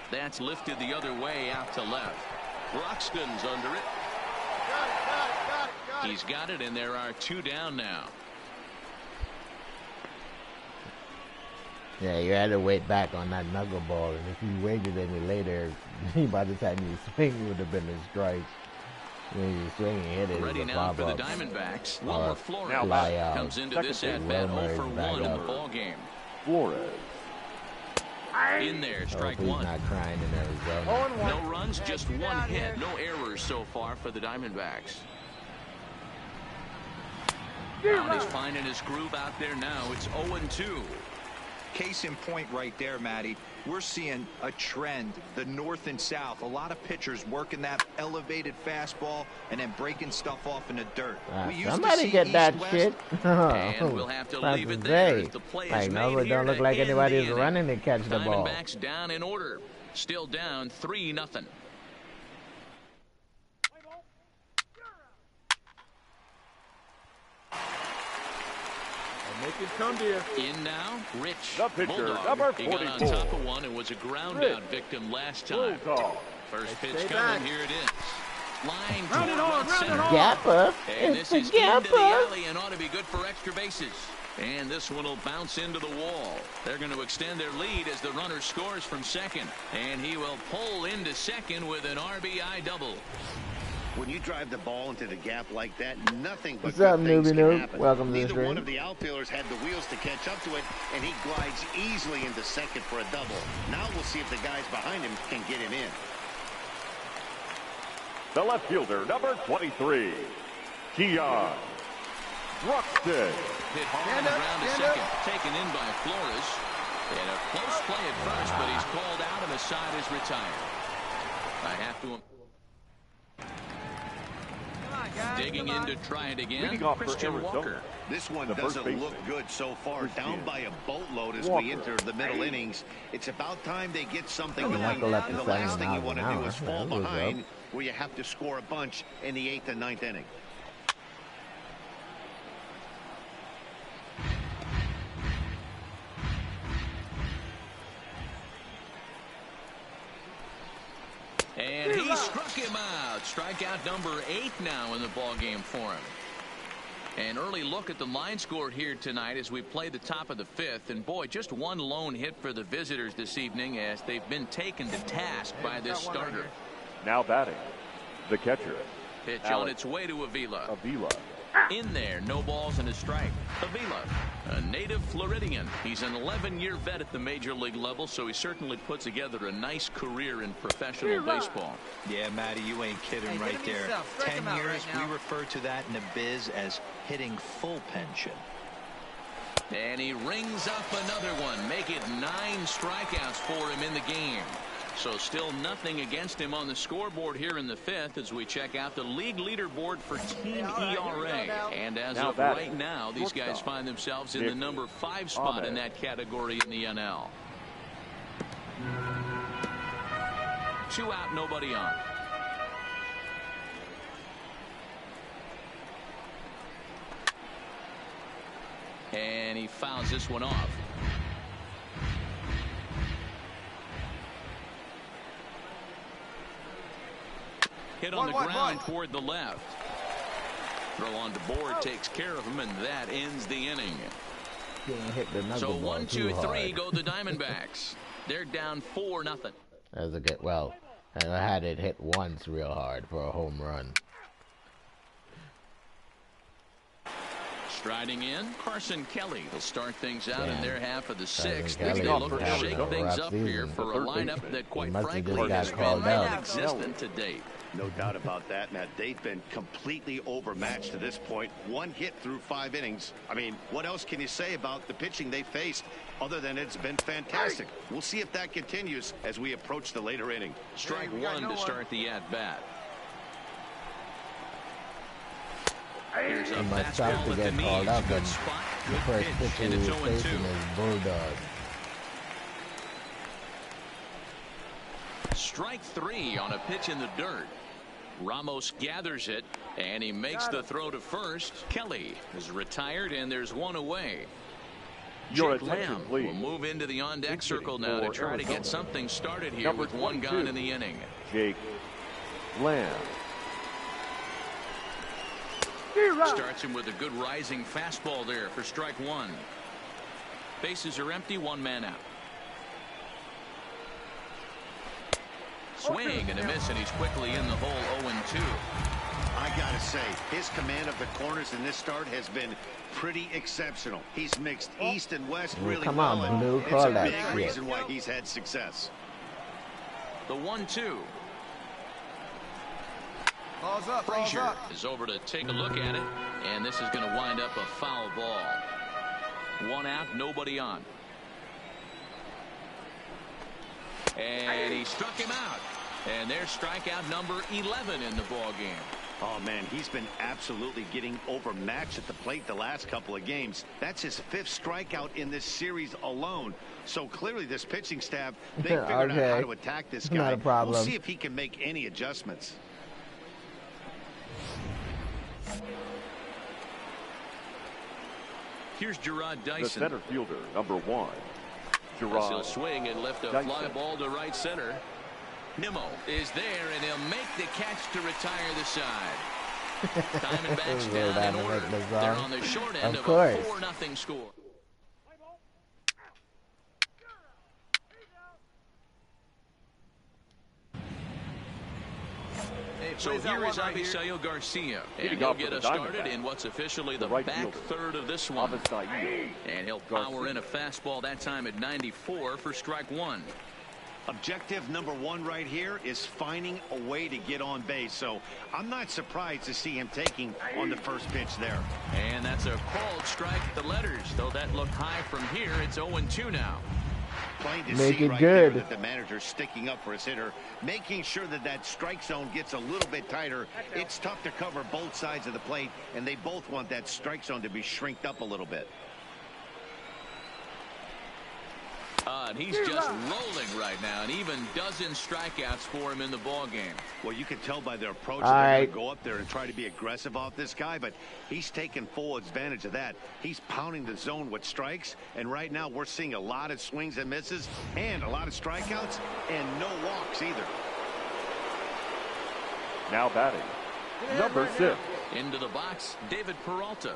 That's lifted the other way out to left. Broxton's under it. Got it. He's got it, and there are 2 down now. Yeah, you had to wait back on that knuckleball, and if you waited any later, by the time you swing, it would have been a strike. When you swing and hit it, ready now for the Diamondbacks. Wilmer Flores comes into this at-bat 0 for 1 in the ball game. Flores. In there, strike 1. Not crying in Arizona. No runs, just 1 hit. No errors so far for the Diamondbacks. He's finding his groove out there now. It's 0-2. Case in point right there, Matty. We're seeing a trend, the north and south. A lot of pitchers working that elevated fastball and then breaking stuff off in the dirt. We used somebody to see get that East-West. shit. And we'll have to leave it there as the play is made here. Don't look like anybody's running to catch the ball. Diamondbacks down in order. Still down 3-0. Make it come to you. In now, Rich The pitcher, Bulldog. number He got on 44. top of one and was a ground out victim last time. Bulldog. First pitch Stay coming. back. Here it is. Line round it on, Gapper. And this is into the alley and ought to be good for extra bases. And this one will bounce into the wall. They're going to extend their lead as the runner scores from second. And he will pull into second with an RBI double. When you drive the ball into the gap like that, nothing but What's up, good things newbie can noob? happen. Welcome to the Neither stream. one of the outfielders had the wheels to catch up to it, and he glides easily into second for a double. Now we'll see if the guys behind him can get him in. The left fielder, number 23, Keon Broxton. Hit hard on the ground to second. Taken in by Flores. And a close play at first, but he's called out and the side is retired. I have to... Digging in to try it again, Christian Walker. This one doesn't look good so far. Down by a boatload as we enter the middle innings. It's about time they get something going. And the last thing you want to do is fall behind where you have to score a bunch in the 8th and 9th inning. And he struck him out. Strikeout number 8 now in the ballgame for him. An early look at the line score here tonight as we play the top of the 5th. And boy, just one lone hit for the visitors this evening as they've been taken to task by this starter. Now batting, the catcher. Pitch on its way to Avila. In there, no balls and a strike. Avila, a native Floridian. He's an 11-year vet at the major league level, so he certainly put together a nice career in professional baseball. Yeah, Matty, you ain't kidding right there. 10 years, we refer to that in the biz as hitting full pension. And he rings up another one. Make it 9 strikeouts for him in the game. So still nothing against him on the scoreboard here in the 5th as we check out the league leaderboard for team ERA. And as of right now, these guys find themselves in the number 5 spot in that category in the NL. 2 out, nobody on. And he fouls this one off. Hit on the ground toward the left. Throw on the board takes care of him, and that ends the inning. So 1, 2, 3 go the Diamondbacks. They're down 4-0. As a get well, I had it hit once real hard for a home run. Striding in, Carson Kelly will start things out in their half of the 6th. They look to shake things up here for a lineup that, quite frankly, has been non-existent to date. No doubt about that, Matt. They've been completely overmatched to this point. 1 hit through 5 innings. I mean, what else can you say about the pitching they faced other than it's been fantastic? We'll see if that continues as we approach the later inning. Strike 1 to start the at-bat. Here's a fastball with the knees. Good spot, good pitch, and it's 0-2. Bulldog. Strike 3 on a pitch in the dirt. Ramos gathers it, and he makes the throw to first. Kelly is retired, and there's 1 away. Jake Lamb will move into the on-deck circle now to try to get something started here with 1 gone in the inning. Jake Lamb. Starts him with a good rising fastball there for strike 1. Bases are empty, 1 man out. Swing and a miss, and he's quickly in the hole. 0-2. I gotta say, his command of the corners in this start has been pretty exceptional. He's mixed east and west really well. Come on, Blue. It's a big reason why he's had success. The 1-2. Up, Frazier is over to take a look at it, and this is going to wind up a foul ball. 1 out, nobody on. And he struck him out. And there's strikeout number 11 in the ball game. Oh, man, he's been absolutely getting overmatched at the plate the last couple of games. That's his 5th strikeout in this series alone. So clearly this pitching staff, they figured out how to attack this guy. Not a problem. We'll see if he can make any adjustments. Here's Gerard Dyson. The center fielder, number 1. Gerard He'll swing and lift a fly ball to right center. Nimmo is there, and he'll make the catch to retire the side. Diamondbacks down in order. They're on the short end of a 4-0 score. So here is Avisail Garcia, and he'll get us started in what's officially the back third of this one. And he'll power in a fastball that time at 94 for strike one. Objective number one right here is finding a way to get on base. So I'm not surprised to see him taking on the first pitch there. And that's a called strike. The letters, though that looked high from here, it's 0-2 now. Plain to see right there that the manager's sticking up for his hitter, making sure that that strike zone gets a little bit tighter. It's tough to cover both sides of the plate, and they both want that strike zone to be shrinked up a little bit. And he's just rolling right now, and even dozen strikeouts for him in the ball game. Well, you can tell by their approach that they're going to go up there and try to be aggressive off this guy, but he's taking full advantage of that. He's pounding the zone with strikes, and right now we're seeing a lot of swings and misses and a lot of strikeouts and no walks either. Now batting, number 6. Into the box, David Peralta.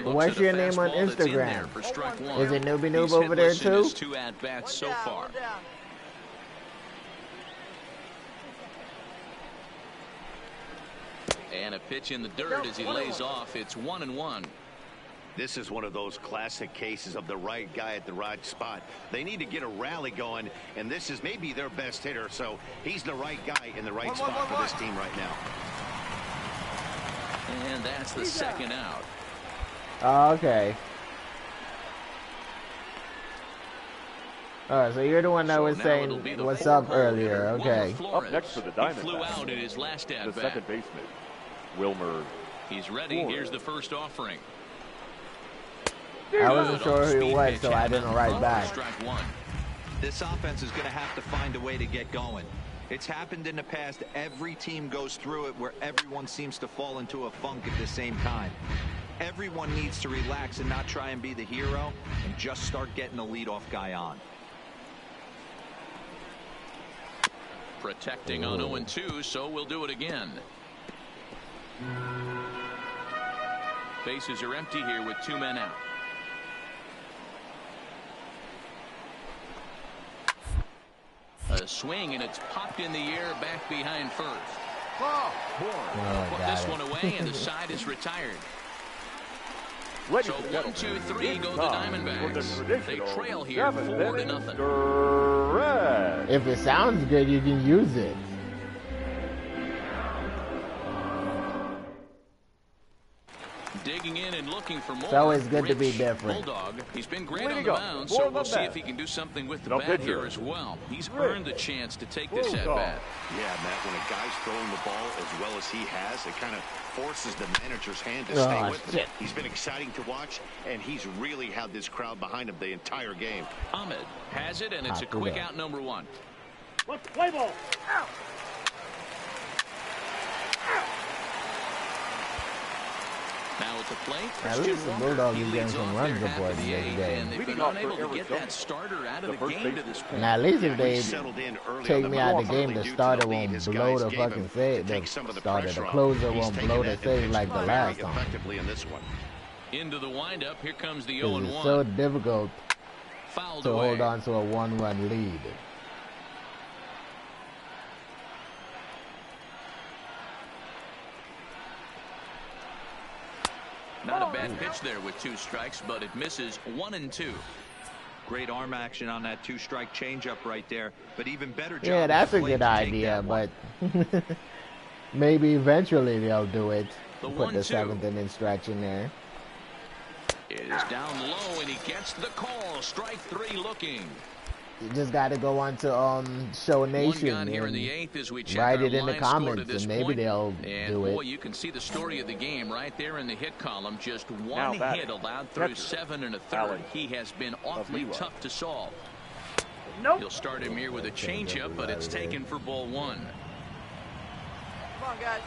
What's your name on Instagram? Is it Nooby Noob over there too? 2 at-bats so far. And a pitch in the dirt as he lays off. It's 1-1. This is one of those classic cases of the right guy at the right spot. They need to get a rally going, and this is maybe their best hitter, so he's the right guy in the right spot for this team right now. And that's the second out. Okay. Alright, so you're the one that was saying what's up earlier. Okay. Up next for the Diamondbacks. He flew out in his last at-bat. The second baseman, Wilmer. He's ready. Here's the first offering. I wasn't sure who he was, so I didn't write back. This offense is going to have to find a way to get going. It's happened in the past. Every team goes through it where everyone seems to fall into a funk at the same time. Everyone needs to relax and not try and be the hero and just start getting the leadoff guy on. Protecting on 0-2, so we'll do it again. Bases are empty here with 2 men out. A swing, and it's popped in the air back behind first. Put this one away, and the side is retired. So 1, 2, 3 go the Diamondbacks. They trail here 4-0. If it sounds good, you can use it. Digging in and looking for more. It's always good to be different. Bulldog, he's been great on the mound, so we'll see if he can do something with the bat here as well. He's earned the chance to take this at bat. Yeah, Matt, when a guy's throwing the ball as well as he has, it kind of forces the manager's hand to stay with him. He's been exciting to watch, and he's really had this crowd behind him the entire game. Ahmed has it, and it's a quick out number 1. Let's play ball. Out. Now at the plate, at least the Bulldog is getting some runs aboard in this game. They've been unable to get that starter out of the game to this point. And at least if they take me out of the game, the starter won't blow the fucking save. The closer won't blow the save like the last time. Into the windup, here comes the 0-1. It's so difficult to hold on to a 1-run lead. Not a bad pitch there with 2 strikes, but it misses 1-2. Great arm action on that 2-strike changeup right there, but even better job. Yeah, that's a good idea, but maybe eventually they'll do it. Put the 7th inning stretch in there. It is down low, and he gets the call. Strike 3 looking. You just got to go on to Show Nation and write it in the comments, and maybe they'll do it. Boy, you can see the story of the game right there in the hit column. Just 1 hit allowed through 7 1/3. He has been awfully tough to solve. He'll start him here with a changeup, but it's taken for ball 1. Come on, guys.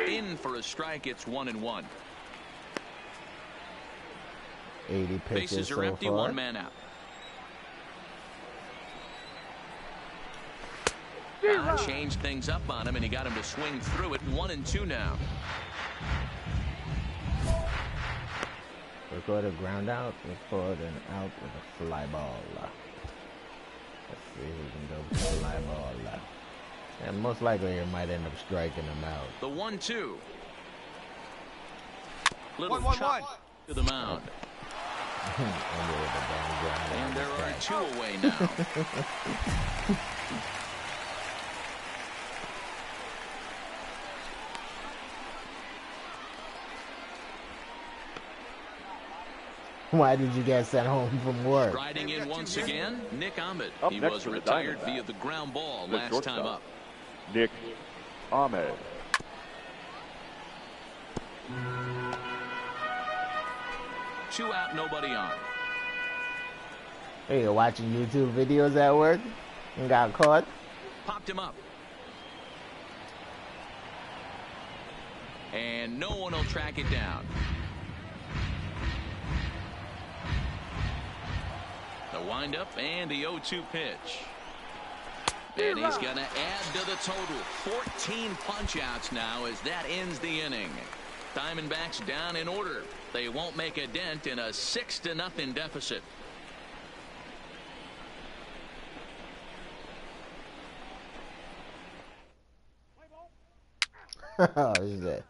In for a strike, it's 1-1. 80 pitches Bases are empty, 1 man out. Changed things up on him, and he got him to swing through it. 1-2 now. Record a ground out, record an out with a fly ball. Let's see who can go with the fly ball. And most likely it might end up striking him out. The 1-2. Little chop to the mound. And there are 2 away now. Why did you get sent home from work? Riding in once again, Nick Ahmed. He was retired via the ground ball last time up. Nick Ahmed. Two out, nobody on. Hey, you're watching YouTube videos at work and got caught? Popped him up. And no one will track it down. The windup and the 0-2 pitch. And he's going to add to the total. 14 punch-outs now as that ends the inning. Diamondbacks down in order. They won't make a dent in a 6-0 deficit. Oh, shit.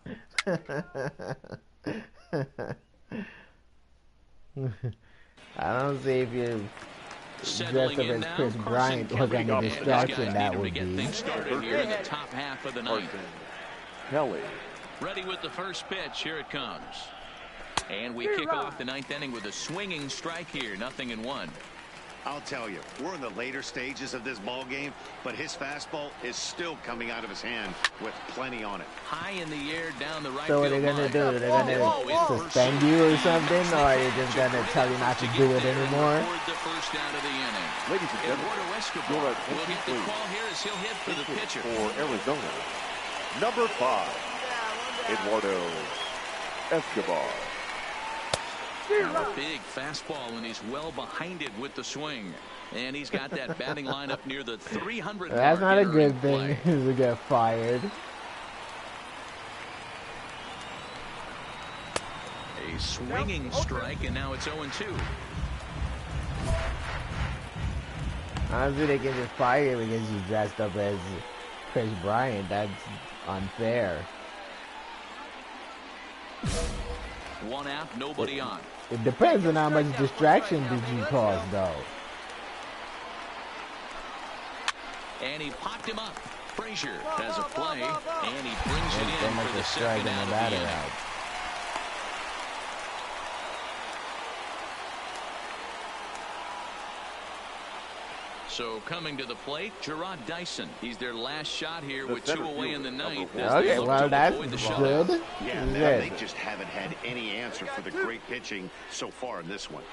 I don't see if you dressed up as Chris Bryant what kind of distraction that would be. Started here in the top half of the ninth. Kelly. Ready with the first pitch. Here it comes. And we kick off the ninth inning with a swinging strike here. 0-1. I'll tell you, we're in the later stages of this ball game, but his fastball is still coming out of his hand with plenty on it. High in the air down the right so what field they're going to do? They're going to suspend first. you or something? Or are you just going to tell you not to do it anymore? The first out of the inning. Ladies and gentlemen, Eduardo Escobar will get the call here as he'll hit for the pitcher. For Arizona, number 5, Eduardo Escobar. Now a big fastball, and he's well behind it with the swing. And he's got that batting lineup near the 300 mark. That's not a good thing to get fired. A swinging strike, and now it's 0-2. Honestly, they can just fire you because you dressed up as Chris Bryant. That's unfair. 1 out, nobody on. It depends on how much distraction did you cause, though. And he popped him up. Frazier has a play, and he brings it in for the second out of the inning. So coming to the plate, Jarrod Dyson. He's their last shot here with 2 away in the ninth. Okay, well, that's good. Yeah, they just haven't had any answer for the great pitching so far in this one.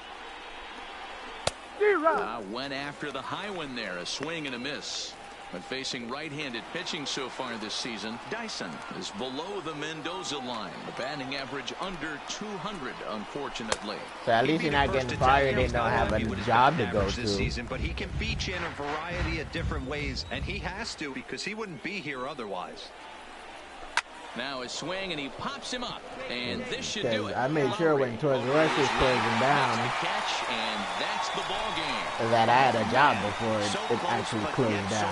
Went after the high one there, a swing and a miss. But facing right-handed pitching so far this season, Dyson is below the Mendoza line. The batting average under 200, unfortunately. So at least you're not getting fired and don't have a job to go to. This season, but he can beat you in a variety of different ways, and he has to because he wouldn't be here otherwise. Now his swing, and he pops him up, and this should do it. I made sure when Torres Rush was closing down catch, and that's the ball game. That I had a job before it actually closed down.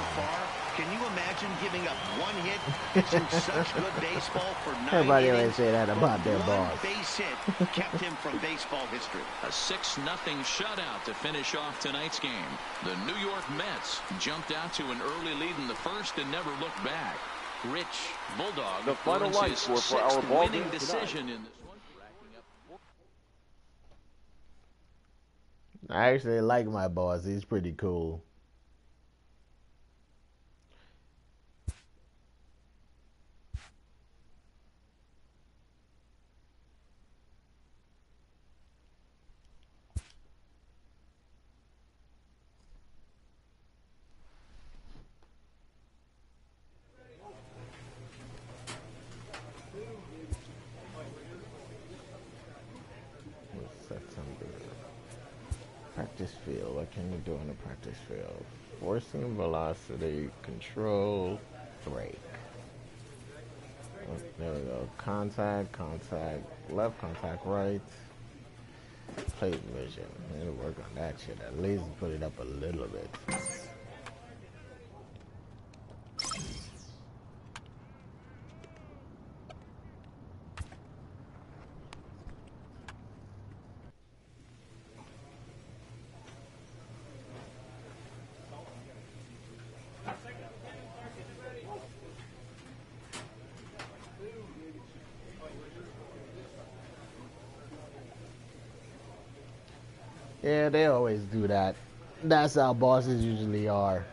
Can you imagine giving up 1 hit, pitching such good baseball for 9 Everybody always innings? say that about their boss. 1 base hit kept him from baseball history. A 6-0 shutout to finish off tonight's game. The New York Mets jumped out to an early lead in the first and never looked back. Rich Bulldog the final line score for our ball winning game decision tonight. in this one. I actually like my boss. He's pretty cool. Practice field. What can you do on the practice field? Forcing velocity, control, brake. Oh, there we go. Contact, left, contact, right. Plate vision. I need to work on that shit. At least put it up a little bit. Yeah, they always do that. That's how bosses usually are.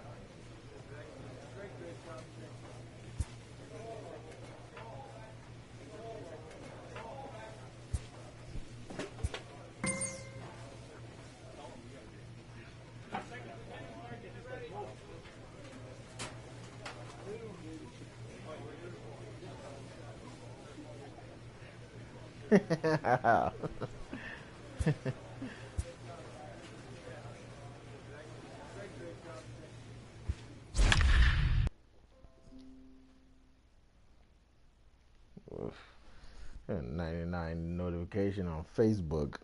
And 99 notification on Facebook.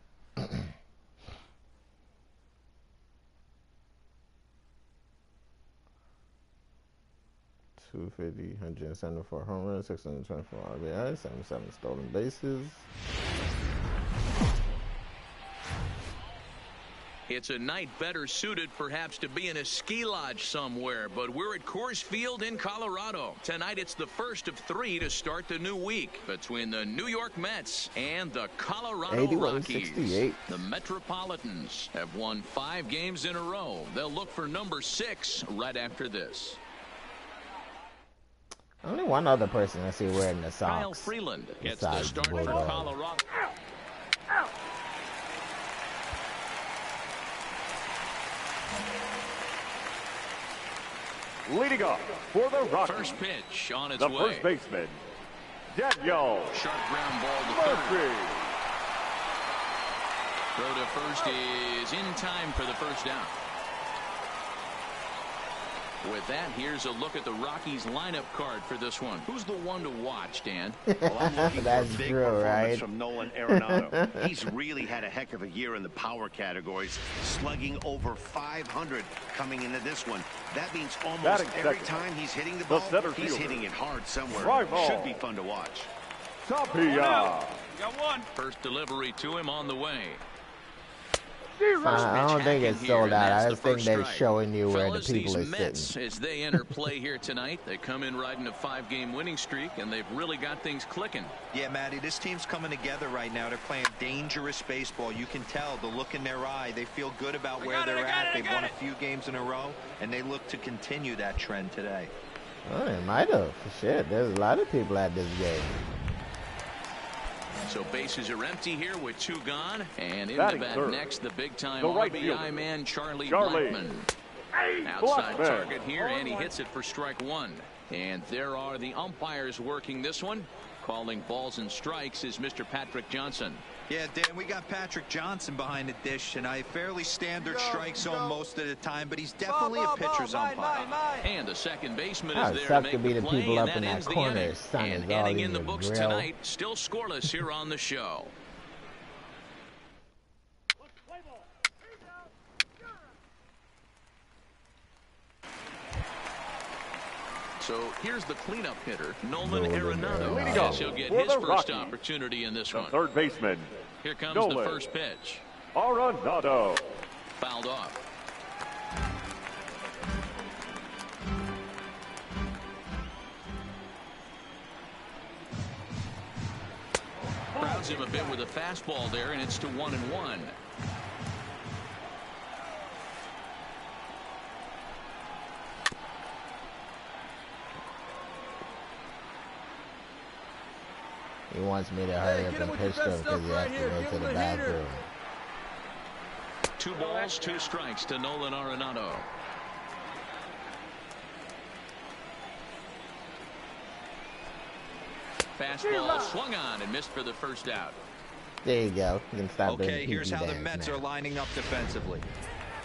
250, 174 home runs, 624 RBIs, 77 stolen bases. It's a night better suited perhaps to be in a ski lodge somewhere, but we're at Coors Field in Colorado. Tonight it's the first of 3 to start the new week between the New York Mets and the Colorado Rockies. The Metropolitans have won 5 games in a row. They'll look for number 6 right after this. Only one other person I see wearing the socks. Kyle Freeland gets the start for Colorado. Leading off for the Rockies. First pitch on its way. The first baseman, Daniel. Sharp ground ball to third. Throw to first is in time for the first down. With that, here's a look at the Rockies lineup card for this one. Who's the one to watch, Dan? Well, I'm looking That's for a big true, performance right? from Nolan Arenado. He's really had a heck of a year in the power categories, slugging over 500 coming into this one. That means almost every time he's hitting the ball, he's hitting it hard somewhere. Should be fun to watch. Tapia. Got one. First delivery to him on the way. I don't think it's sold out. I just think they're showing you where the people are sitting. As they enter play here tonight, they come in riding a 5-game winning streak, and they've really got things clicking. Yeah, Matty, this team's coming together right now. They're playing dangerous baseball. You can tell the look in their eye. They feel good about where they're at. They've won a few games in a row, and they look to continue that trend today. Oh, they might have. Shit, there's a lot of people at this game. So bases are empty here with 2 gone. And in the bat next, the big-time RBI man, Charlie Blackmon. Outside target here, and he hits it for strike 1. And there are the umpires working this one. Calling balls and strikes is Mr. Patrick Johnson. Yeah, Dan, we got Patrick Johnson behind the dish tonight. Fairly standard strike zone most of the time, but he's definitely a pitcher's umpire. And the second baseman is there to make be the the play, people up and in that that ends the corner. inning. And inning in the books grill. tonight, still scoreless here on the show. So here's the cleanup hitter, Nolan Arenado. I guess he'll get his first opportunity in this one. Third baseman. Here comes the first pitch. Arenado. Fouled off. Crowds him a bit with a fastball there, and it's to 1-1. He wants me to hurry up and pitch them because he has to go to the bathroom. 2 balls, 2 strikes to Nolan Arenado. Fastball swung on and missed for the first out. There you go. You can stop okay, here's how the Mets are lining up defensively.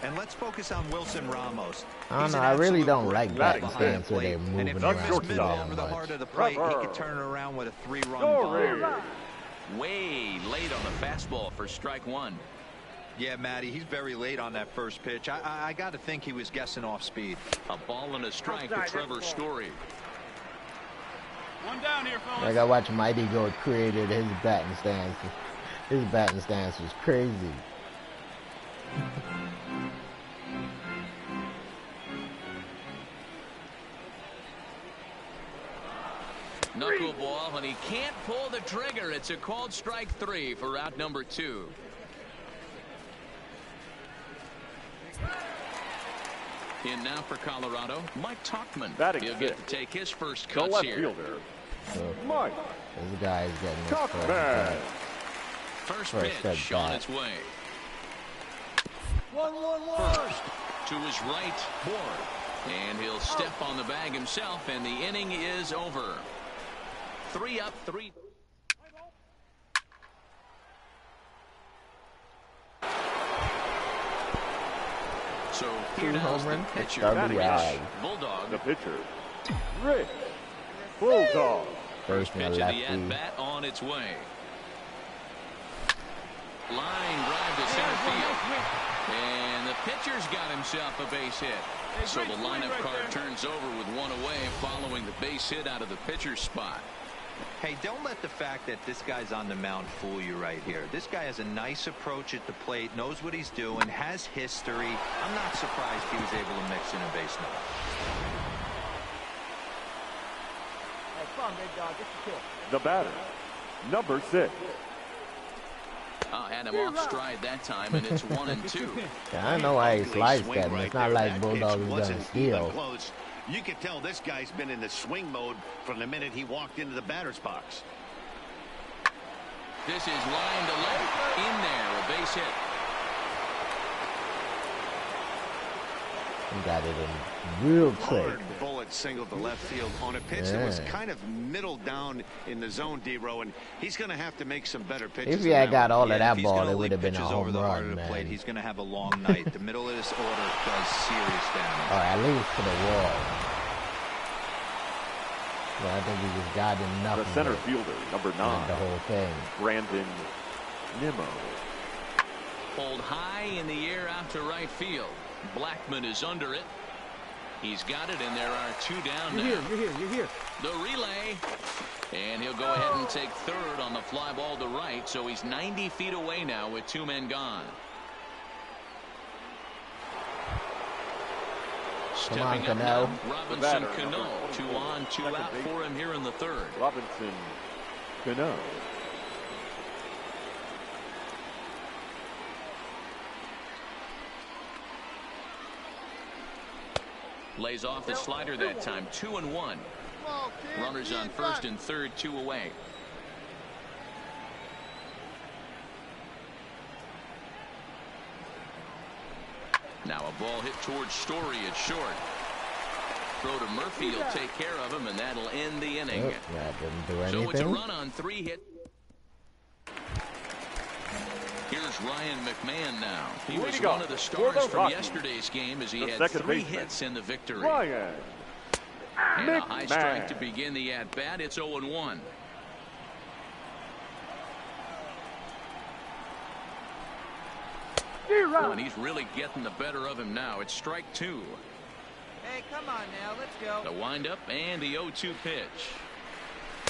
And let's focus on Wilson Ramos. I don't know. I really don't like batting stance where they're moving around too damn much. Heart of the plate, he could turn it around with a 3-run bomb. Way late on the fastball for strike one. Yeah, Matty, he's very late on that first pitch. I got to think he was guessing off speed. A ball and a strike to Trevor Story. One down here, fellas. Like I watched Mighty Goat created his batting stance. His batting stance was crazy. Knuckleball, and he can't pull the trigger. It's a called strike 3 for out number 2. In now for Colorado, Mike Tauchman. He'll get to take his first cuts here. Mike. This guy's getting his first pitch on its way. 1-1-1. First to his right board, and he'll step on the bag himself, and the inning is over. 3 up, 3. So here now the pitcher, Bulldog. The pitcher, Rich Bulldog. First pitch of the at-bat on its way. Line drive to center field. And the pitcher's got himself a base hit. So the lineup card turns over with one away following the base hit out of the pitcher's spot. Hey, don't let the fact that this guy's on the mound fool you right here. This guy has a nice approach at the plate, knows what he's doing, has history. I'm not surprised he was able to mix in a base knock. Hey, come on, big dog, get the kill. The batter, number 6. Had him off stride that time, and it's 1-2. Yeah, I know why he sliced that, and it's not like Bulldog is going to steal. You can tell this guy's been in the swing mode from the minute he walked into the batter's box. This is line to left. In there, a base hit. He got it in real quick. Hard bullet single to left field on a pitch that was kind of middle down in the zone, D-Row, and he's going to have to make some better pitches. If he had got all of that ball, it would have been a home run, man. Plate, he's going to have a long night. The middle of this order does serious damage. Or at least to the wall. But I think he just got enough. The center fielder, number 9. The whole thing. Brandon Nimmo. Pulled high in the air out to right field. Blackman is under it. He's got it, and there are 2 down now. You're here. The relay. And he'll go ahead and take third on the fly ball to right, so he's 90 feet away now with 2 men gone. Stepping up now, Robinson Cano. 2 on, 2 out for him here in the 3rd. Robinson Cano. Lays off the slider that time. 2-1. Runners on first and third, 2 away. Now a ball hit towards Story at short. Throw to Murphy, he'll take care of him, and that'll end the inning. That didn't do anything. So it's a run on 3 hit. Here's Ryan McMahon now. He was one of the stars from yesterday's game as he had 3 hits in the victory. Ryan and a high strike to begin the at-bat. It's 0-1. Oh, and he's really getting the better of him now. It's strike 2. Hey, come on now. Let's go. The windup and the 0-2 pitch.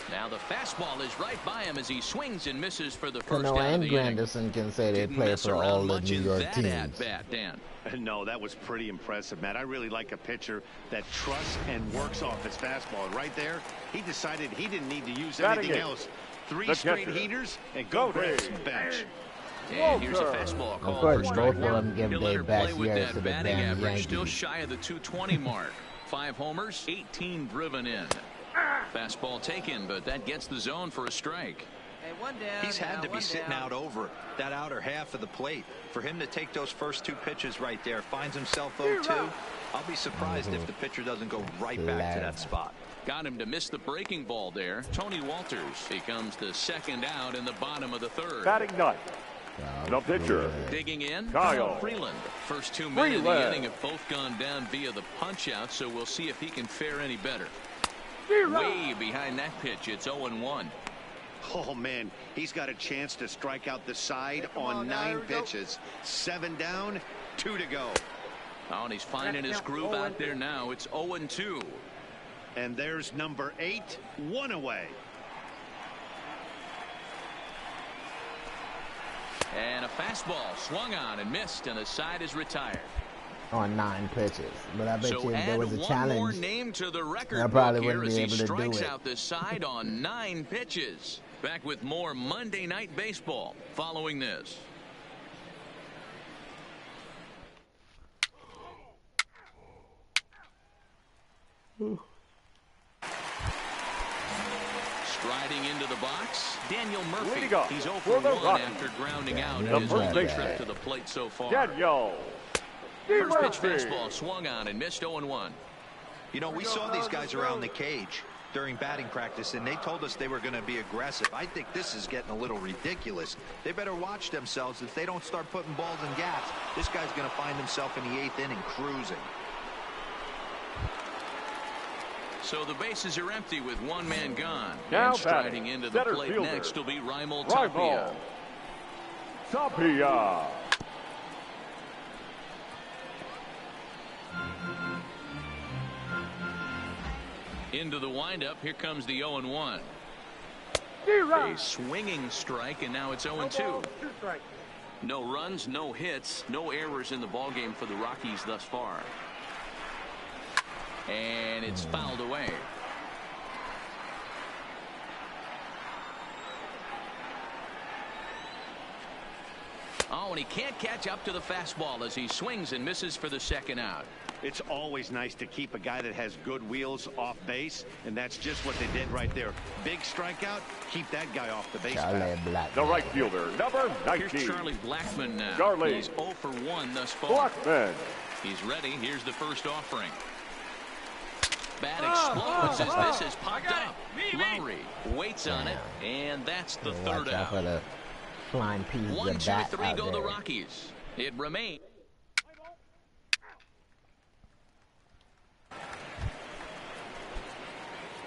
Now the fastball is right by him as he swings and misses for the first out of the inning. and Granderson can say they play for all the New York teams. Dan. No, that was pretty impressive, Matt. I really like a pitcher that trusts and works off his fastball. Right there, he decided he didn't need to use anything else. 3 straight heaters and go grab some bench. And here's a fastball call for strike 1. He'll let her play with that batting average, still shy of the 220 mark. 5 homers, 18 driven in. Fastball taken, but that gets the zone for a strike. Hey, 1 down. He's had to be sitting out over that outer half of the plate. For him to take those first 2 pitches right there, finds himself 0-2. I'll be surprised if the pitcher doesn't go right back to that spot. Got him to miss the breaking ball there. Tony Walters becomes the 2nd out in the bottom of the 3rd. Batting 9. The pitcher. Digging in, Kyle Freeland. First 2 men in the inning have both gone down via the punch-out, so we'll see if he can fare any better. Way behind that pitch, it's 0-1. Oh, man, he's got a chance to strike out the side on 9 pitches. 7 down, 2 to go. Oh, and he's finding his groove out there now. It's 0-2. And there's number 8, 1 away. And a fastball swung on and missed, and the side is retired. On 9 pitches. But I bet so you if there was a challenge, more name to the record I probably book here wouldn't be able to do it. as he strikes out the side on 9 pitches. Back with more Monday Night Baseball following this. Striding into the box, Daniel Murphy. He's 0 for 1 after grounding out in his only trip to the plate so far. Daniel. First pitch fastball swung on and missed 0-1. You know, we saw these guys around the cage during batting practice, and they told us they were going to be aggressive. I think this is getting a little ridiculous. They better watch themselves. If they don't start putting balls in gaps, this guy's going to find himself in the 8th inning cruising. So the bases are empty with 1 man gone. Now and striding into the plate fielder. Next will be Raimel Tapia. Tapia. Into the windup. Here comes the 0-1. A swinging strike, and now it's 0-2. No runs, no hits, no errors in the ballgame for the Rockies thus far. And it's fouled away. Oh, and he can't catch up to the fastball as he swings and misses for the 2nd out. It's always nice to keep a guy that has good wheels off base, and that's just what they did right there. Big strikeout, keep that guy off the base path. The right fielder, number 19. Here's Charlie Blackmon now. Charlie. He's 0 for 1 thus far. Blackmon. He's ready. Here's the first offering. Bat explodes as this is popped up. Lowry waits on it, and that's the 3rd out. For the flying pieces 1, of 2, bat 3 out go there. the Rockies. It remains.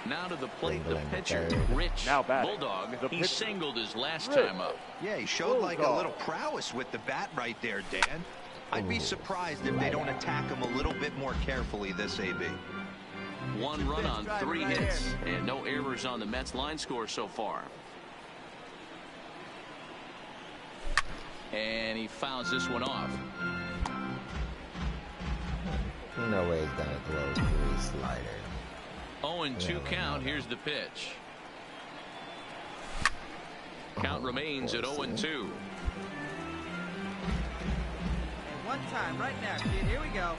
Now to the plate, the pitcher, Rich Bulldog. He singled his last time up. Yeah, he showed like a little prowess with the bat right there, Dan. I'd be surprised if they don't attack him a little bit more carefully this AB. 1 run on 3 hits, and no errors on the Mets line score so far. And he fouls this one off. No way he's gonna throw through his slider. 0-2 count. Here's the pitch. Count remains at 0-2. One time, right now, kid. Here we go.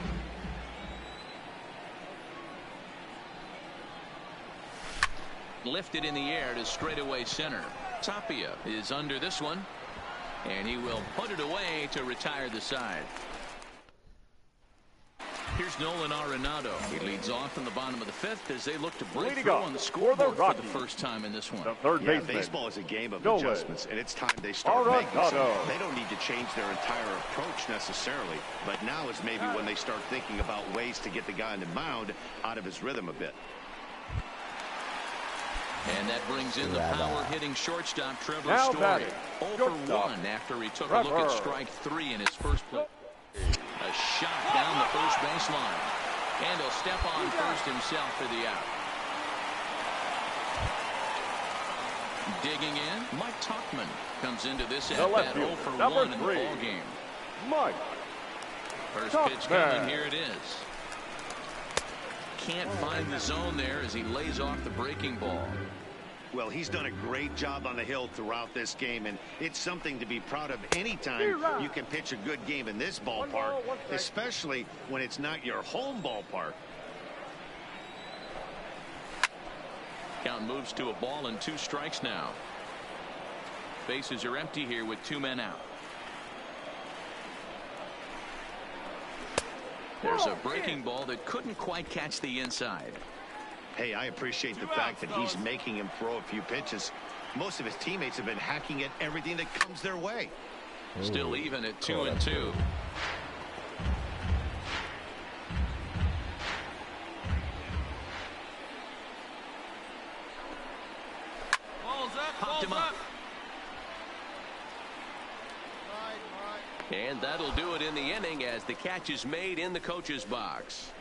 Lifted in the air to straightaway center. Tapia is under this one, and he will put it away to retire the side. Here's Nolan Arenado. He leads off in the bottom of the 5th as they look to break through on the scoreboard for the first time in this one. The third baseman. Baseball is a game of adjustments, and it's time they start making some. They don't need to change their entire approach necessarily, but now is maybe when they start thinking about ways to get the guy on the mound out of his rhythm a bit. And that brings in the power-hitting shortstop, Trevor Story. 0 for 1 after he took a look at strike 3 in his first play. A shot down the first baseline. And he'll step on first himself for the out. Digging in, Mike Tauchman comes into this at-bat 0 for 1 in the ballgame. Mike. First pitch coming, here it is. Can't find the zone there as he lays off the breaking ball. Well, he's done a great job on the hill throughout this game, and it's something to be proud of anytime you can pitch a good game in this ballpark, especially when it's not your home ballpark. Count moves to a ball and 2 strikes now. Bases are empty here with 2 men out. There's a breaking ball that couldn't quite catch the inside. Hey, I appreciate the fact that he's making him throw a few pitches. Most of his teammates have been hacking at everything that comes their way. Still even at 2-2. Popped him up. And that'll do it in the inning as the catch is made in the coach's box.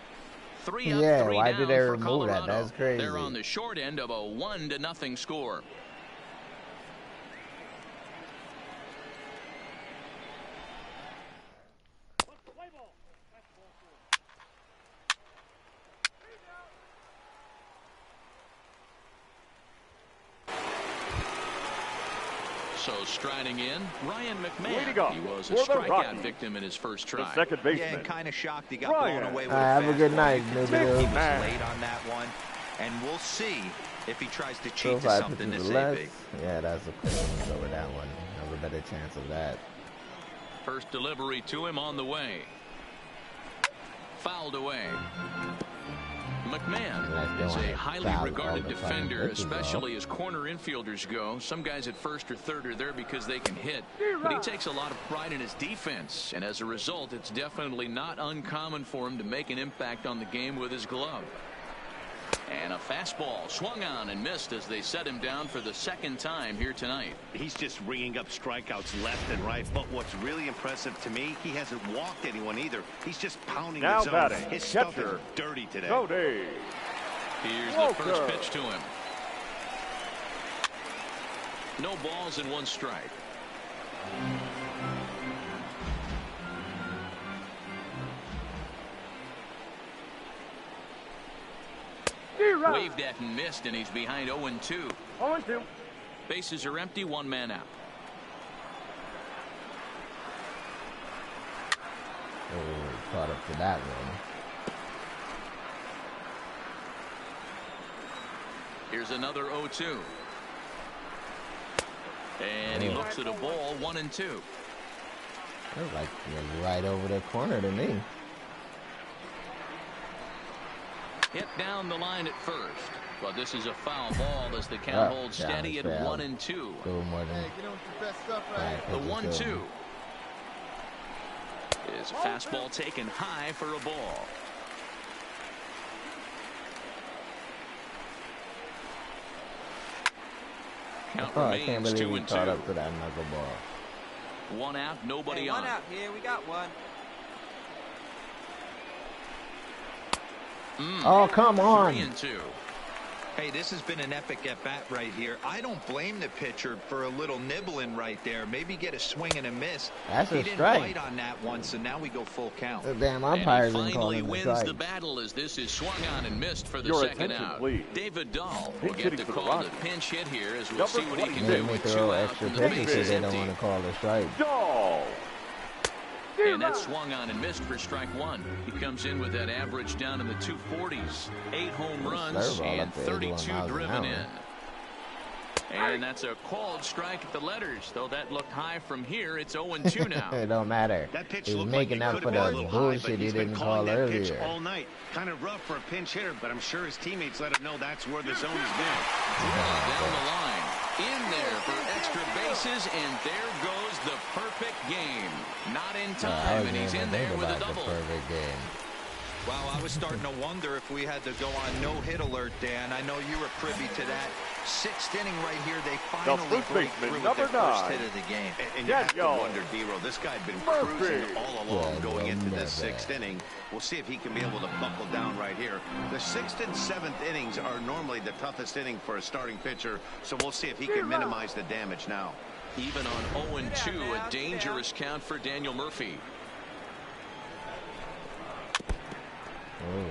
3 up, yeah, 3 why down did they for remove Colorado. that? That's crazy. They're on the short end of a 1-0 score. So striding in, Ryan McMahon. He was a strikeout victim in his first try. The second baseman. Yeah, and kind of shocked he got blown away with a have a good night, He was late on that one, and we'll see if he tries to cheat to something this AB. Yeah, that's a question over that one. Have a better chance of that. First delivery to him on the way. Fouled away. McMahon is a highly regarded defender, especially as corner infielders go. Some guys at first or third are there because they can hit, but he takes a lot of pride in his defense, and as a result, it's definitely not uncommon for him to make an impact on the game with his glove. And a fastball swung on and missed as they set him down for the second time here tonight. He's just ringing up strikeouts left and right, but what's really impressive to me, he hasn't walked anyone either. He's just pounding now the zone. Batting, his stuff is dirty today. Cody Here's Walker. The first pitch to him. No balls and 1 strike. Waved at and missed, and he's behind 0-2. 0-2. Bases are empty, 1 man out. Oh, caught up to that one. Here's another 0-2. And he looks at a ball, 1-2. That's like right over the corner to me. Hit down the line at first, but this is a foul ball as the count holds steady at 1-2. More than the 1-2 is a fastball taken high for a ball. Count I can't remains believe he 2-2. caught up to that knuckleball. 1 out, nobody on. 1 out here. We got 1. Oh, come on. 3-2. Hey, this has been an epic at-bat right here. I don't blame the pitcher for a little nibbling right there. Maybe get a swing and a miss. That's he a didn't strike. bite on that one, so now we go full count. The damn umpires and he finally calling wins the battle as this is swung on and missed for the Your second attention, out. please. David Dahl will Pinch get hitting the for the call to Rockies. pinch hit here as we'll Number see what he can 26. do They with 2 throw out extra and the pitches bases because they don't empty. want to call a strike. Dahl. And that swung on and missed for strike 1. He comes in with that average down in the 240s. 8 home runs and 32 driven in. And that's a called strike at the letters, though that looked high from here. It's 0-2 now. It don't matter. That pitch He's looked making like up it for could have the been a little high, bullshit but he he's been didn't calling call that pitch earlier. all night. Kind of rough for a pinch hitter, but I'm sure his teammates let him know that's where the zone has been. Down the line, in there for extra bases, and there goes the perfect game. Not in time, and he's in there with a double. Perfect game. Wow, I was starting to wonder if we had to go on no-hit alert, Dan. I know you were privy to that. 6th inning right here, they finally break through with their first hit of the game. And you have to wonder, D-Row, this guy had been cruising all along going into the 6th inning. We'll see if he can be able to buckle down right here. The 6th and 7th innings are normally the toughest inning for a starting pitcher, so we'll see if he can minimize the damage now. Even on 0-2, a dangerous count for Daniel Murphy. Oh.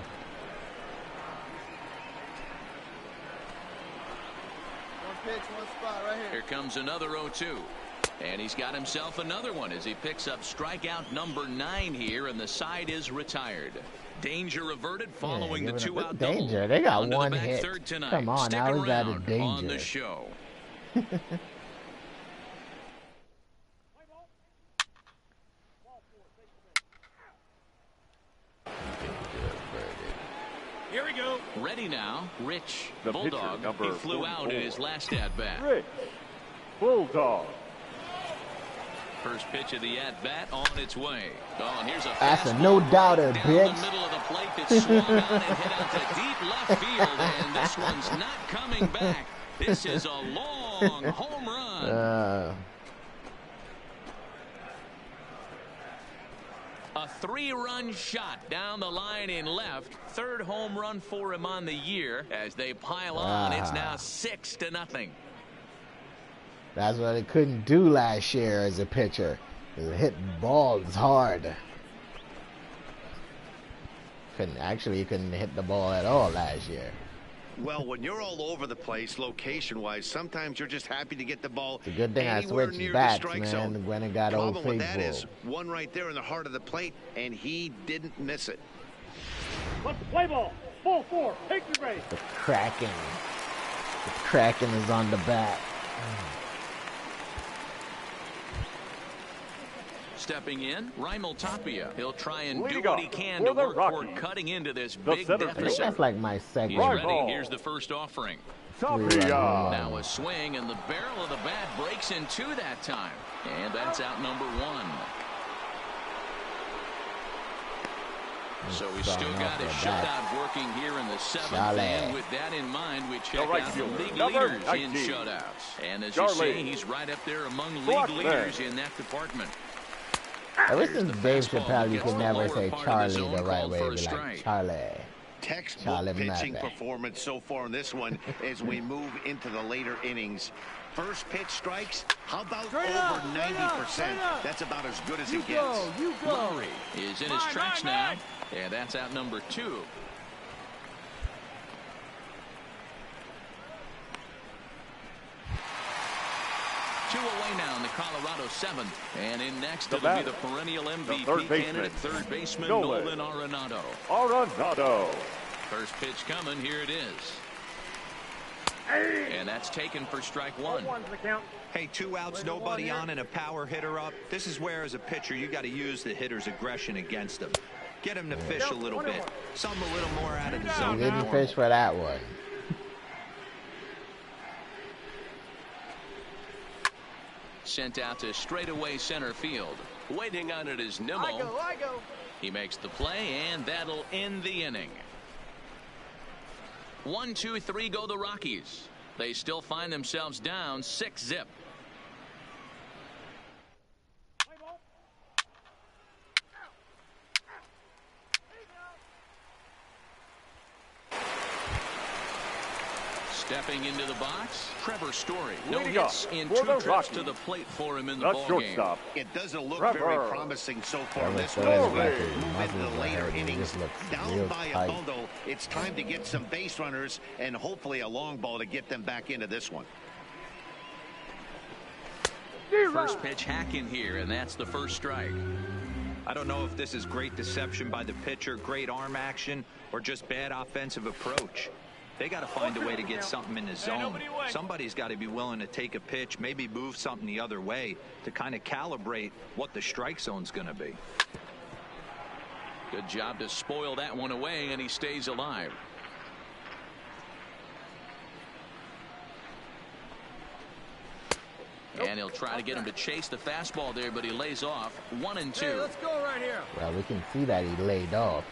Pitch, 1 spot right here. Here comes another 0-2. And he's got himself another one as he picks up strikeout number 9 here, and the side is retired. Danger averted following the 2-out double. Danger. They got Onto one the back hit. third tonight. Come on, Stick how is that a around danger? on the show. Here we go. Ready now, Rich The Bulldog. pitcher, He flew out in his last at bat. Rich Bulldog. First pitch of the at-bat on its way. Oh, and here's a that's a no-doubter, right bitch. Down the middle of the plate that swung on and hit out to deep left field, and this one's not coming back. This is a long home run. A 3-run shot down the line in left. Third home run for him on the year. As they pile on, it's now 6-0. That's what he couldn't do last year as a pitcher. He was hitting balls hard. He couldn't hit the ball at all last year. Well, when you're all over the place, location-wise, sometimes you're just happy to get the ball. It's a good thing I switched bats, man, when it got old faithful. Problem with that is one right there in the heart of the plate, and he didn't miss it. Let's play ball. Full 4. Take the race. The Kraken is on the bat. Stepping in, Raimel Tapia. He'll try and do what he can to work toward cutting into this big deficit. That's like my second. He's ready. Here's the first offering. Now a swing, and the barrel of the bat breaks in two that time. And that's out number 1. So he's still got his shutout working here in the 7th. And with that in mind, we check out the league leaders in shutouts. And as you see, he's right up there among league leaders in that department. Ever since Dave Chappelle, you can never say Charlie the right way. Be like, Charlie. Textbook pitching performance so far in this one as we move into the later innings. First pitch strikes, how about over 90%? That's about as good as it gets. Lowry is in his tracks now, and that's out number 2. Two away now in the Colorado 7th. And in next, it'll be the perennial MVP candidate, third baseman Nolan Arenado. First pitch coming. Here it is. And that's taken for strike 1. Hey, 2 outs, nobody on, and a power hitter up. This is where, as a pitcher, you got to use the hitter's aggression against him. Get him to fish a little bit. Something a little more out of the zone. He didn't fish for that one. Sent out to straightaway center field. Waiting on it is Nimmo. I go. He makes the play, and that'll end the inning. 1, 2, 3 go the Rockies. They still find themselves down 6-0. Stepping into the box, Trevor Story. No hits in 2 trips to the plate for him in the ballgame. It doesn't look very promising so far in this one. As we move into the later innings, down by a bundle, it's time to get some base runners and hopefully a long ball to get them back into this one. First pitch hack in here, and that's the first strike. I don't know if this is great deception by the pitcher, great arm action, or just bad offensive approach. They got to find a way to get something in the zone. Somebody's got to be willing to take a pitch, maybe move something the other way to kind of calibrate what the strike zone's going to be. Good job to spoil that one away, and he stays alive. And he'll try to get him to chase the fastball there, but he lays off. 1 and 2. Hey, let's go right here. Well, we can see that he laid off.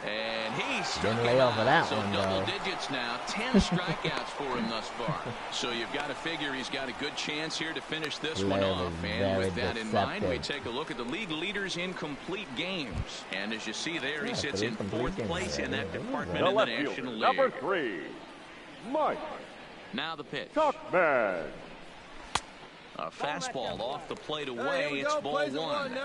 And he struck didn't lay off of that so one, double though. digits now, 10 strikeouts for him thus far. So you've got to figure he's got a good chance here to finish this one off. And with that in mind, we take a look at the league leaders in complete games. And as you see there, he sits in 4th place in that department in the National League. Number 3, Mike. Now the pitch. Tuckman. A fastball off the plate away. It's ball 1.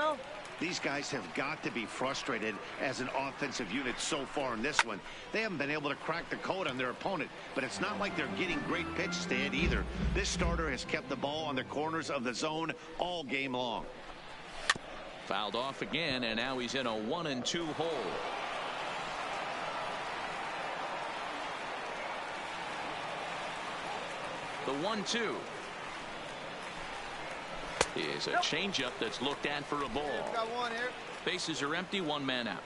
These guys have got to be frustrated as an offensive unit so far in this one. They haven't been able to crack the code on their opponent, but it's not like they're getting great pitches to hit either. This starter has kept the ball on the corners of the zone all game long. Fouled off again, and now he's in a 1 and 2 hole. The 1-2. Is a changeup that's looked at for a ball. Got one here. Bases are empty, 1 man out.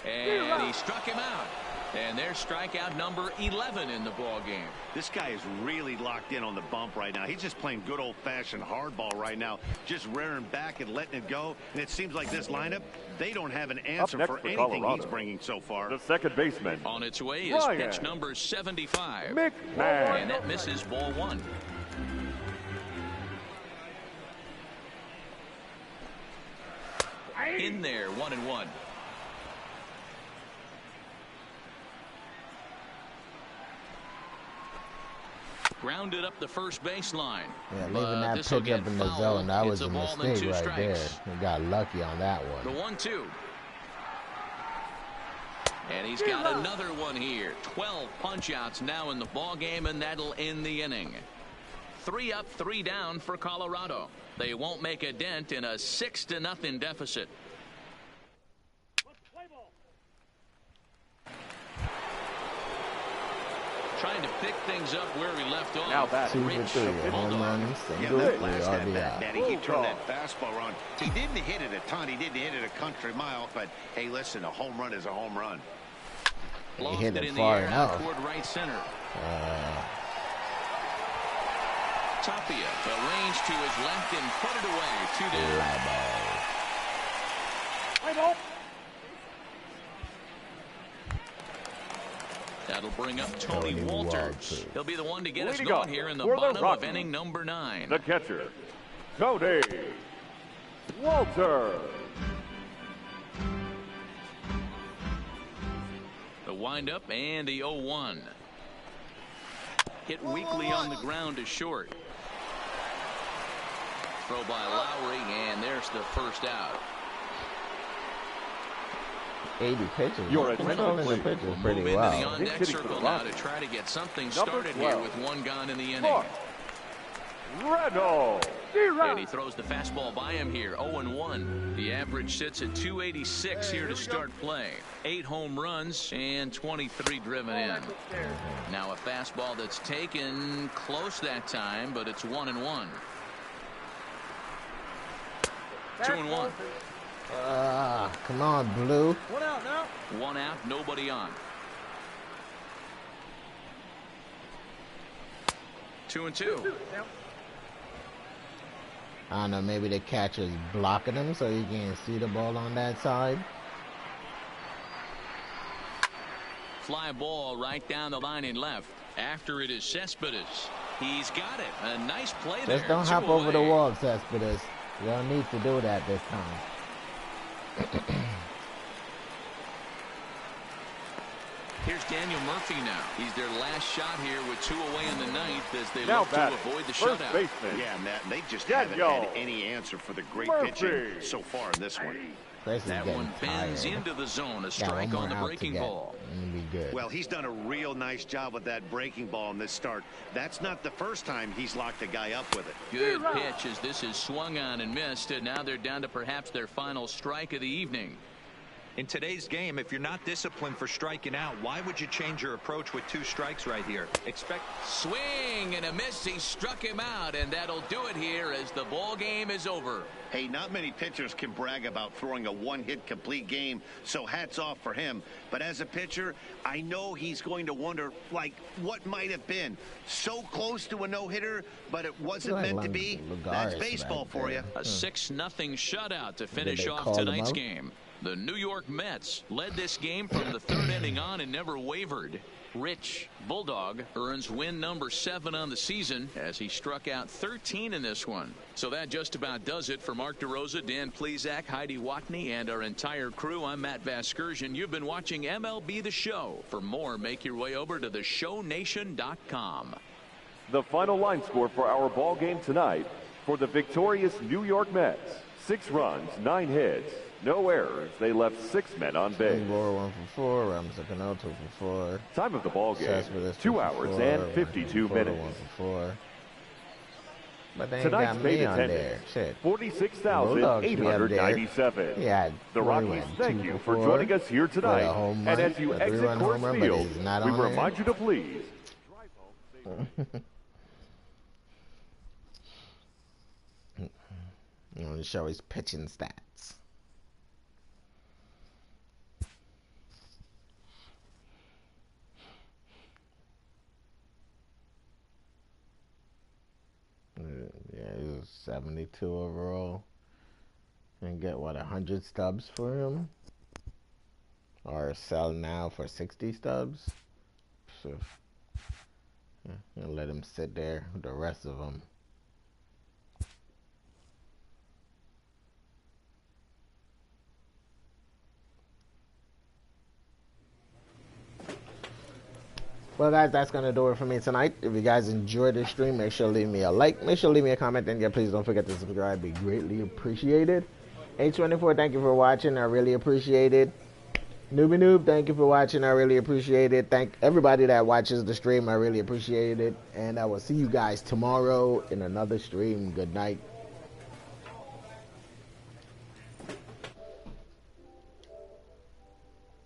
And he struck him out. And there's strikeout number 11 in the ball game. This guy is really locked in on the bump right now. He's just playing good old-fashioned hardball right now, just rearing back and letting it go. And it seems like this lineup, they don't have an answer for anything Colorado, he's bringing so far. The second baseman. On its way is pitch number 75. McMahon. And that misses ball 1. In there, 1-1. Grounded up the first baseline. Yeah, leaving that pitch up in the zone, that was a mistake right there. He got lucky on that one. The 1-2. And he's got another one here. 12 punch-outs now in the ball game, and that'll end the inning. 3 up, 3 down for Colorado. They won't make a dent in a 6-0 deficit. Trying to pick things up where we left off. Now that Rich Bulldog. That last at-bat, he turned that fastball around. He didn't hit it a ton. He didn't hit it a country mile. But, hey, listen, a home run is a home run. He hit it far enough. Toward right center. Tapia arranged to his left and put it away. 2 down. That'll bring up Tony Walters. He'll be the one to get us going here in the bottom of inning number 9. The catcher, Tony Walters. The windup and the 0-1. Hit weakly on the ground to short. Throw by Lowry, and there's the first out. 80 pitches. You're controlling the pitches pretty well. well. Into the on-deck circle now to try to get something started here with 1 gone in the inning. Reynolds. And he throws the fastball by him here. 0-1. The average sits at 286 here to start play. 8 home runs and 23 driven in. Now a fastball that's taken close that time, but it's 1-1. 2-1. Come on, Blue. 1 out now. 1 out, nobody on. 2-2. I don't know, maybe the catcher's blocking him so he can't see the ball on that side. Fly ball right down the line in left. After it is Cespedes. He's got it. A nice play there. Just don't hop over the wall, Cespedes. You don't need to do that this time. Here's Daniel Murphy now. He's their last shot here with 2 away in the ninth as they look to avoid the shutout. Baseman. Yeah, Matt, they just haven't had any answer for the great pitching so far in this one. That one bends into the zone. A strike on the breaking ball. Well, he's done a real nice job with that breaking ball in this start. That's not the first time he's locked a guy up with it. Good pitch as this is swung on and missed, and now they're down to perhaps their final strike of the evening. In today's game, if you're not disciplined for striking out, why would you change your approach with 2 strikes right here? Expect swing and a miss. He struck him out, and that'll do it here as the ball game is over. Hey, not many pitchers can brag about throwing a 1-hit complete game, so hats off for him. But as a pitcher, I know he's going to wonder, like, what might have been. So close to a no-hitter, but it wasn't meant to be. That's baseball for you. A 6-0 shutout to finish off tonight's game. The New York Mets led this game from the 3rd inning on and never wavered. Rich Bulldog earns win number 7 on the season as he struck out 13 in this one. So that just about does it for Mark DeRosa, Dan Plesac, Heidi Watney, and our entire crew. I'm Matt Vasgersian. You've been watching MLB The Show. For more, make your way over to theshownation.com. The final line score for our ball game tonight for the victorious New York Mets. 6 runs, 9 hits. No errors. They left 6 men on base. 1 for 4. Ramsey Cano 2 for 4. Time of the ball game: 2 hours and 52 minutes. 1 for 4. But they ain't Tonight's got me main on attendance: there. 46,897. Yeah, the Rockies thank you for joining us here tonight. And as you exit Coors Field, we remind you to please drive home safe. You want to show his pitching stats. 72 overall. And get, what, 100 stubs for him? Or sell now for 60 stubs? So, yeah, and let him sit there with the rest of them. Well, guys, that's going to do it for me tonight. If you guys enjoyed this stream, make sure to leave me a like. Make sure to leave me a comment. And yeah, please don't forget to subscribe. It'd be greatly appreciated. H24, thank you for watching. I really appreciate it. Newbie Noob, thank you for watching. I really appreciate it. Thank everybody that watches the stream. I really appreciate it. And I will see you guys tomorrow in another stream. Good night.